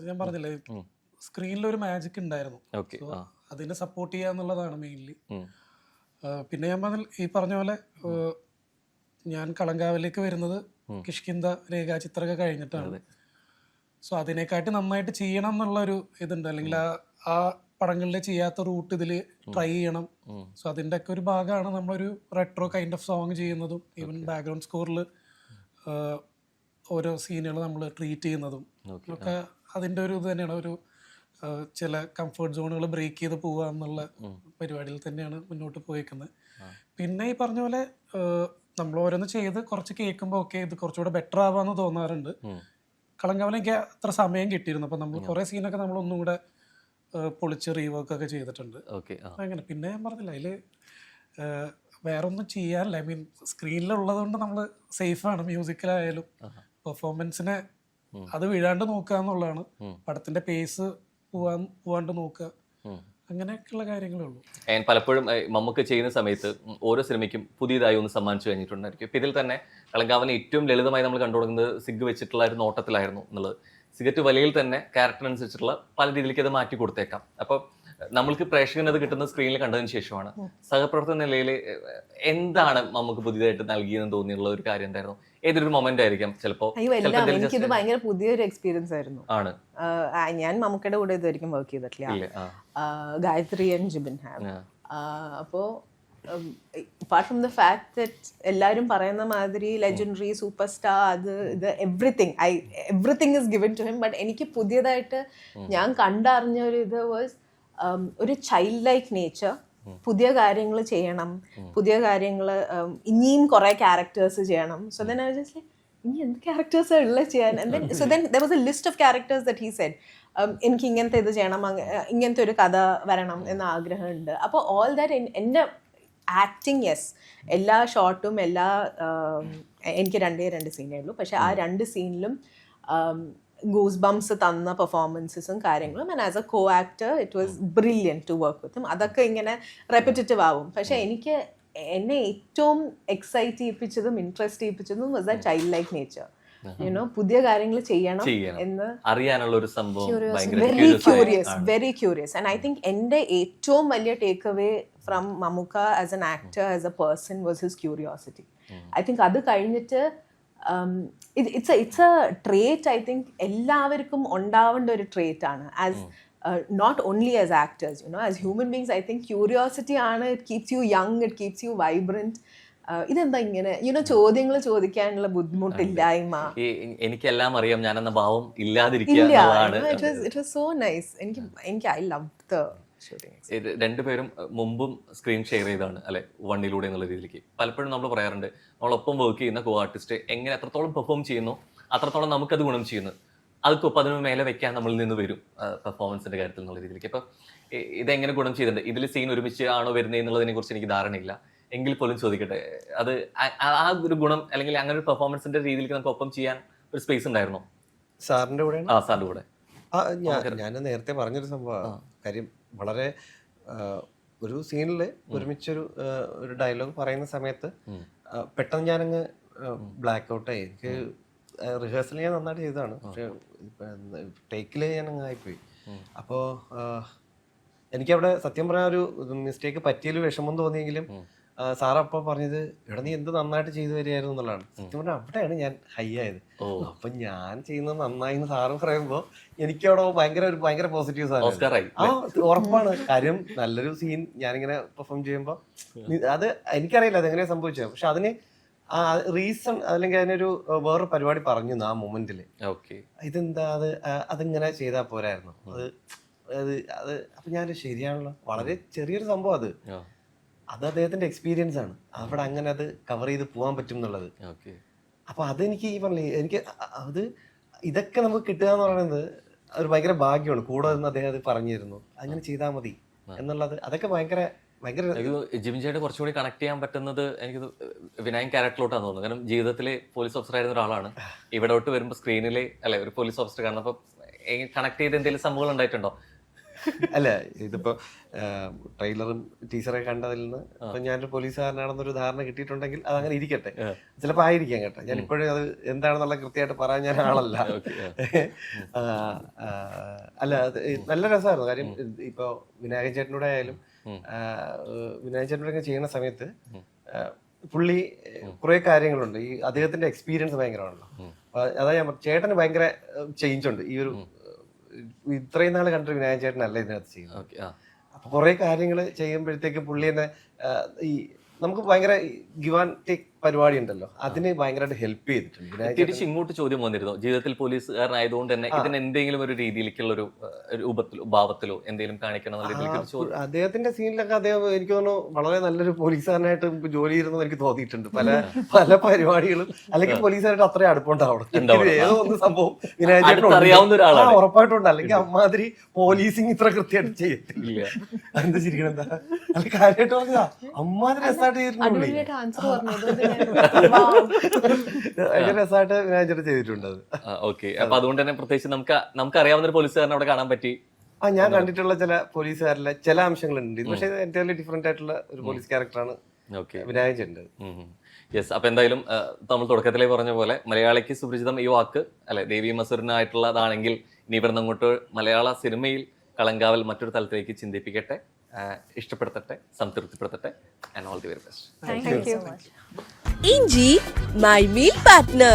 S5: ഞാൻ പറഞ്ഞില്ലേ സ്ക്രീനിൽ ഒരു മാജിക് ഉണ്ടായിരുന്നു. അതിനെ സപ്പോർട്ട് ചെയ്യുക എന്നുള്ളതാണ് മെയിൻലി. പിന്നെ ഞാൻ ഈ പറഞ്ഞ പോലെ ഞാൻ കളങ്കാവിലേക്ക് വരുന്നത് കിഷ്കിന്ത രേഖാചിത്രമൊക്കെ കഴിഞ്ഞിട്ടാണ്. സോ അതിനെക്കാട്ടി നന്നായിട്ട് ചെയ്യണം എന്നുള്ളൊരു ഇതുണ്ട്, അല്ലെങ്കിൽ ആ പടങ്ങളിൽ ചെയ്യാത്ത റൂട്ട് ഇതിൽ ട്രൈ ചെയ്യണം. സോ അതിൻ്റെ ഒക്കെ ഒരു ഭാഗമാണ് നമ്മളൊരു റെട്രോ കൈൻഡ് ഓഫ് സോങ് ചെയ്യുന്നതും ഈവൻ ബാക്ക്ഗ്രൗണ്ട് സ്കോറിൽ ഓരോ സീനുകൾ നമ്മൾ ട്രീറ്റ് ചെയ്യുന്നതും ഒക്കെ അതിൻ്റെ ഒരു ഇത് തന്നെയാണ്. ഒരു ചില കംഫർട്ട് സോണുകൾ ബ്രേക്ക് ചെയ്ത് പോവുക എന്നുള്ള പരിപാടിയിൽ തന്നെയാണ് മുന്നോട്ട് പോയേക്കുന്നത്. പിന്നെ ഈ പറഞ്ഞ പോലെ നമ്മൾ ഓരോന്ന് ചെയ്ത് കുറച്ച് കേൾക്കുമ്പോൾ ഓക്കെ ഇത് കുറച്ചുകൂടെ ബെറ്റർ ആവാന്ന് തോന്നാറുണ്ട്. കളങ്കാവിൽ എനിക്ക് അത്ര സമയം കിട്ടിയിരുന്നു. അപ്പം നമ്മൾ കുറേ സീനൊക്കെ നമ്മൾ ഒന്നും കൂടെ പൊളിച്ച് റീവർക്കൊക്കെ ചെയ്തിട്ടുണ്ട്. അങ്ങനെ പിന്നെ ഞാൻ പറഞ്ഞില്ല, അതിൽ വേറെ ഒന്നും ചെയ്യാനില്ല. ഐ മീൻ സ്ക്രീനിലുള്ളത് കൊണ്ട് നമ്മൾ സേഫാണ്. മ്യൂസിക്കിലായാലും പെർഫോമൻസിനെ അത് വീഴാണ്ട് നോക്കുക എന്നുള്ളതാണ്. പടത്തിന്റെ പേസ് പോവാണ്ട് നോക്കുക, അങ്ങനെയൊക്കെയുള്ള കാര്യങ്ങളേ ഉള്ളൂ.
S2: പലപ്പോഴും മമ്മൂക്ക ചെയ്യുന്ന സമയത്ത് ഓരോ സിനിമയ്ക്കും പുതിയതായി ഒന്ന് സമ്മാനിച്ചു കഴിഞ്ഞിട്ടുണ്ടായിരിക്കും. ഇപ്പം ഇതിൽ തന്നെ കളങ്കാവിനെ ഏറ്റവും ലളിതമായി നമ്മൾ കണ്ടുകൊടുക്കുന്നത് സിഗ് വെച്ചിട്ടുള്ള ഒരു നോട്ടത്തിലായിരുന്നു എന്നുള്ളത്. സിഗരറ്റ് വലിയിൽ തന്നെ ക്യാരക്ടറിനനുസരിച്ചുള്ള പല രീതിയിലേക്ക് അത് മാറ്റി കൊടുത്തേക്കാം. അപ്പോൾ നമ്മൾക്ക് പ്രേക്ഷകന് അത് കിട്ടുന്ന സ്ക്രീനിൽ കണ്ടതിന് ശേഷമാണ്. സഹപ്രവർത്തന നിലയിൽ എന്താണ് നമുക്ക് പുതിയതായിട്ട് നൽകിയെന്ന് തോന്നിയുള്ള ഒരു കാര്യം എന്തായിരുന്നു? ഏതൊരു മൊമെന്റ് ആയിരിക്കാം ചിലപ്പോൾ?
S1: എനിക്കിത് ഭയങ്കര പുതിയൊരു എക്സ്പീരിയൻസ് ആയിരുന്നു.
S2: ആണ്.
S1: ഞാൻ മമ്മൂക്കയുടെ കൂടെ ഇതുവരെയും വർക്ക് ചെയ്തിട്ടില്ല. Gayathri and Jibin have. അപ്പോൾ apart from the fact that എല്ലാവരും പറയുന്ന മാതിരി ലെജൻഡറി സൂപ്പർ സ്റ്റാർ അത് ഇത് everything is given to him. But എനിക്ക് പുതിയതായിട്ട് ഞാൻ കണ്ടറിഞ്ഞ ഒരു ഇത് വാസ് ഒരു ചൈൽഡ് ലൈക്ക് നേച്ചർ. പുതിയ കാര്യങ്ങൾ ചെയ്യണം, പുതിയ കാര്യങ്ങൾ ഇനിയും കുറേ ക്യാരക്ടേഴ്സ് ചെയ്യണം. So then I was just like ഇനി എന്ത് ക്യാരക്ടേഴ്സ് ഉള്ള ചെയ്യാൻ. And then so then there was A list of characters that he said എനിക്ക് ഇങ്ങനത്തെ ഇത് ചെയ്യണം, ഇങ്ങനത്തെ ഒരു കഥ വരണം എന്ന ആഗ്രഹമുണ്ട്. അപ്പോൾ ഓൾ ദാറ്റ് എൻ്റെ ആക്ടിങ്, യെസ്, എല്ലാ ഷോട്ടും എനിക്ക് 2 സീനേ ഉള്ളൂ, പക്ഷെ ആ 2 സീനിലും ഗൂസ് ബംസ് തന്ന പെർഫോമൻസസും കാര്യങ്ങളും. And as a co actor it was brilliant to work with him. അതൊക്കെ ഇങ്ങനെ റെപ്പിറ്റേറ്റീവ് ആവും, പക്ഷെ എനിക്ക് എന്നെ ഏറ്റവും എക്സൈറ്റ് ചെയ്യിപ്പിച്ചതും ഇൻട്രസ്റ്റ് ചെയ്യിപ്പിച്ചതും was the child like nature. You know പുതിയ കാര്യങ്ങൾ ചെയ്യണം എന്ന്
S2: അറിയാനുള്ള ഒരു സംഭവം,
S1: very curious. And I think എൻ്റെ ഏറ്റവും വലിയ take away from Mammukka as an actor, as a person was his curiosity. I think അത് കഴിഞ്ഞിട്ട് it's a trait I think എല്ലാവർക്കും ഉണ്ടാവേണ്ട ഒരു ട്രേറ്റ് ആണ്. As not only as actors, you know, as human beings, I think curiosity ആണ്. It keeps you young, it keeps you vibrant. ഇതെന്താ ഇങ്ങനെ ചോദ്യങ്ങൾ ചോദിക്കാനുള്ള ബുദ്ധിമുട്ടില്ലായ്മ,
S2: എനിക്കെല്ലാം അറിയാം ഞാനെന്ന ഭാവം ഇല്ലാതിരിക്കുക.
S1: It was so nice. എനിക്ക് ഐ ലവ് ദ ഷൂട്ടിംഗ്.
S2: രണ്ടുപേരും മുമ്പും സ്ക്രീൻ ഷെയർ ചെയ്താണ് അല്ലെ, വണ്ണിലൂടെ എന്നുള്ള രീതിയിലേക്ക്. പലപ്പോഴും നമ്മൾ പറയാറുണ്ട് നമ്മളൊപ്പം വർക്ക് ചെയ്യുന്ന കോ ആർട്ടിസ്റ്റ് എങ്ങനെ എത്രത്തോളം പെർഫോം ചെയ്യുന്നു അത്രത്തോളം നമുക്കത് ഗുണം ചെയ്യുന്നു, അതൊക്കെ അതിന് മേലെ വെക്കാൻ നമ്മളിൽ നിന്ന് വരും പെർഫോമൻസിന്റെ കാര്യത്തിൽ എന്നുള്ള രീതിയിലേക്ക്. അപ്പം ഇതെങ്ങനെ ഗുണം ചെയ്തിട്ടുണ്ട്, ഇതിൽ സീൻ ഒരുമിച്ച് ആണോ വരുന്നത് എന്നുള്ളതിനെ കുറിച്ച് എനിക്ക് ധാരണയില്ല, എങ്കിൽ പോലും ചോദിക്കട്ടെ, അത് ആ ഒരു ഗുണം അല്ലെങ്കിൽ അങ്ങനെ ഒരു പെർഫോമൻസിന്റെ രീതിയിലേക്ക് നമുക്ക് ഒപ്പം ചെയ്യാൻ ഒരു സ്പേസ് ഉണ്ടായിരുന്നോ?
S3: സാറിന്റെ കൂടെ?
S2: സാറിന്റെ കൂടെ
S3: ഞാൻ നേരത്തെ പറഞ്ഞൊരു സംഭവം. കാര്യം വളരെ ഒരു സീനിൽ ഒരുമിച്ചൊരു ഡയലോഗ് പറയുന്ന സമയത്ത് പെട്ടെന്ന് ഞാനങ്ങ് ബ്ലാക്ക് ഔട്ടായി. എനിക്ക് റിഹേഴ്സൽ ഞാൻ നന്നായിട്ട് ചെയ്തതാണ്, പക്ഷെ ടേക്കിൽ ഞാൻ അങ്ങ് ആയിപ്പോയി. അപ്പോൾ എനിക്കവിടെ സത്യം പറയാൻ ഒരു മിസ്റ്റേക്ക് പറ്റിയൊരു വിഷമം തോന്നിയെങ്കിലും സാറപ്പോൾ പറഞ്ഞത് എടാ നീ എന്ത് നന്നായിട്ട് ചെയ്തു വരികയായിരുന്നു എന്നുള്ളതാണ്. സത്യം പറഞ്ഞാൽ അവിടെയാണ് ഞാൻ ഹൈ ആയത്. അപ്പം ഞാൻ ചെയ്യുന്നത് നന്നായി എന്ന് സാറ് പറയുമ്പോൾ എനിക്കവിടെ ഭയങ്കര പോസിറ്റീവ് സാധനം. ഉറപ്പാണ്. കാര്യം നല്ലൊരു സീൻ ഞാനിങ്ങനെ പെർഫോം ചെയ്യുമ്പോൾ അത് എനിക്കറിയില്ല അതെങ്ങനെയാണ് സംഭവിച്ചത്, പക്ഷെ അതിന് റീസൺ അല്ലെങ്കിൽ അതിനൊരു വേറൊരു പരിപാടി പറഞ്ഞു ആ മൊമെന്റില്. ഇതെന്താ അതിങ്ങനെ ചെയ്താൽ പോരായിരുന്നു അത് അപ്പൊ ഞാൻ ശരിയാണല്ലോ, വളരെ ചെറിയൊരു സംഭവം അത് അദ്ദേഹത്തിന്റെ എക്സ്പീരിയൻസ് ആണ്. അവിടെ അങ്ങനെ അത് കവർ ചെയ്ത് പോകാൻ പറ്റും എന്നുള്ളത്. അപ്പൊ അതെനിക്ക് ഈ പറഞ്ഞ എനിക്ക് ഇതൊക്കെ നമുക്ക് കിട്ടുക എന്ന് പറയുന്നത് ഒരു ഭയങ്കര ഭാഗ്യമാണ്. കൂടെ നിന്ന് അദ്ദേഹം അത് പറഞ്ഞിരുന്നു അങ്ങനെ ചെയ്താൽ മതി എന്നുള്ളത്. അതൊക്കെ ഭയങ്കര
S2: ജിംജയുടെ കുറച്ചുകൂടി കണക്ട് ചെയ്യാൻ പറ്റുന്നത് എനിക്ക് വിനായകൻ ക്യാരക്ടറിലോട്ടാന്ന് തോന്നുന്നു. കാരണം ജീവിതത്തിലെ പോലീസ് ഓഫീസർ ആയിരുന്ന ഒരാളാണ്, ഇവിടോട്ട് വരുമ്പോൾ സ്ക്രീനിലെ അല്ലെ ഒരു പോലീസ് ഓഫീസർ കാണുന്നപ്പോൾ കണക്ട് ചെയ്ത് എന്തെങ്കിലും സംഭവങ്ങൾ ഉണ്ടായിട്ടുണ്ടോ?
S3: അല്ല ഇതിപ്പോ ട്രെയിലറും ടീച്ചറൊക്കെ കണ്ടതിൽ നിന്ന് ഇപ്പൊ ഞാനൊരു പോലീസുകാരനാണെന്നൊരു ധാരണ കിട്ടിയിട്ടുണ്ടെങ്കിൽ അത് അങ്ങനെ ഇരിക്കട്ടെ, ചിലപ്പോ ആയിരിക്കാം കേട്ടോ. ഞാൻ ഇപ്പോഴും അത് എന്താണെന്നുള്ള കൃത്യമായിട്ട് പറയാൻ ഞാൻ ആളല്ല. അല്ല നല്ല രസമായിരുന്നു. കാര്യം ഇപ്പൊ വിനായകൻ ചേട്ടനോടെ ആയാലും വിനായകൻ ചേട്ടനോടൊക്കെ ചെയ്യുന്ന സമയത്ത് പുള്ളി കുറെ കാര്യങ്ങളുണ്ട്. ഈ അദ്ദേഹത്തിന്റെ എക്സ്പീരിയൻസ് ഭയങ്കരമാണല്ലോ. അതാ ഞാൻ ചേട്ടന് ഭയങ്കര ചേഞ്ച് ഉണ്ട്. ഈ ഒരു ഇത്രയും നാൾ കണ്ടൊരു വിനായകൻ ചേട്ടനല്ല ഇതിനകത്ത് ചെയ്യുന്നത്. അപ്പൊ കുറെ കാര്യങ്ങൾ ചെയ്യുമ്പോഴത്തേക്ക് പുള്ളി തന്നെ ഈ നമുക്ക് ഭയങ്കര ഗിവ് ആൻഡ് ടേക്ക് പരിപാടി ഉണ്ടല്ലോ, അതിന് ഭയങ്കരമായിട്ട് ഹെൽപ്പ് ചെയ്തിട്ടുണ്ട്.
S2: തിരിച്ച് ഇങ്ങോട്ട് ചോദ്യം വന്നിരുന്നു, ജീവിതത്തിൽ പോലീസുകാരനായതുകൊണ്ട് തന്നെ ഇതിന് എന്തെങ്കിലും ഒരു രീതിയിലേക്കുള്ള ഒരു രൂപത്തിലോ ഭാവത്തിലോ എന്തെങ്കിലും കാണിക്കണം?
S3: അദ്ദേഹത്തിന്റെ സീനിലൊക്കെ അദ്ദേഹം എനിക്ക് തോന്നുന്നു വളരെ നല്ലൊരു പോലീസുകാരനായിട്ട് ജോലി ചെയ്തിരുന്നത് എനിക്ക് തോന്നിയിട്ടുണ്ട്. പല പരിപാടികളും അല്ലെങ്കിൽ പോലീസുകാരായിട്ട് അത്രയും അടുപ്പുണ്ടാവണം. ഏതോ ഒന്ന് സംഭവം വിനായകൻ ഉറപ്പായിട്ടുണ്ട്. അല്ലെങ്കിൽ അമ്മാതിരി പോലീസിങ് ഇത്ര കൃത്യമായിട്ട് ചെയ്യത്തില്ല. എന്ത് ശരിക്കും എന്താ അല്ല കാര്യമായിട്ട് പറഞ്ഞതാ, അമ്മാതിരി രസമായിട്ട് ചെയ്തിട്ടുണ്ട്. രസമായിട്ട് വിനായകൻ ചെയ്തിട്ടുണ്ട്.
S2: ഓക്കെ, അപ്പൊ അതുകൊണ്ട് തന്നെ പ്രത്യേകിച്ച് നമുക്ക് അറിയാവുന്ന ഒരു പോലീസുകാരനെ അവിടെ കാണാൻ പറ്റി.
S3: ഞാൻ കണ്ടിട്ടുള്ള ചില പോലീസുകാരിലെ ചില അംശങ്ങളുണ്ട്, പക്ഷേ എൻറ്റയർലി ഡിഫറെന്റ് ആയിട്ടുള്ള ഒരു പോലീസ് ക്യാരക്ടറാണ് വിനായകൻ.
S2: യെസ്, അപ്പൊ എന്തായാലും നമ്മൾ തുടക്കത്തിലേ പറഞ്ഞ പോലെ മലയാളിക്ക് സുപരിചിതം ഈ വാക്ക് അല്ലെ ദേവി മസൂറിനായിട്ടുള്ളതാണെങ്കിൽ ഇനി ഇവിടുന്ന് അങ്ങോട്ട് മലയാള സിനിമയിൽ കളങ്കാവൽ മറ്റൊരു തലത്തിലേക്ക് ചിന്തിപ്പിക്കട്ടെ, ഇഷ്ടപ്പെടുത്തട്ടെ, സംതൃപ്തിപ്പെടുത്തട്ടെ. And all the very best.
S1: Thank you so much.
S6: Inji, my meal partner.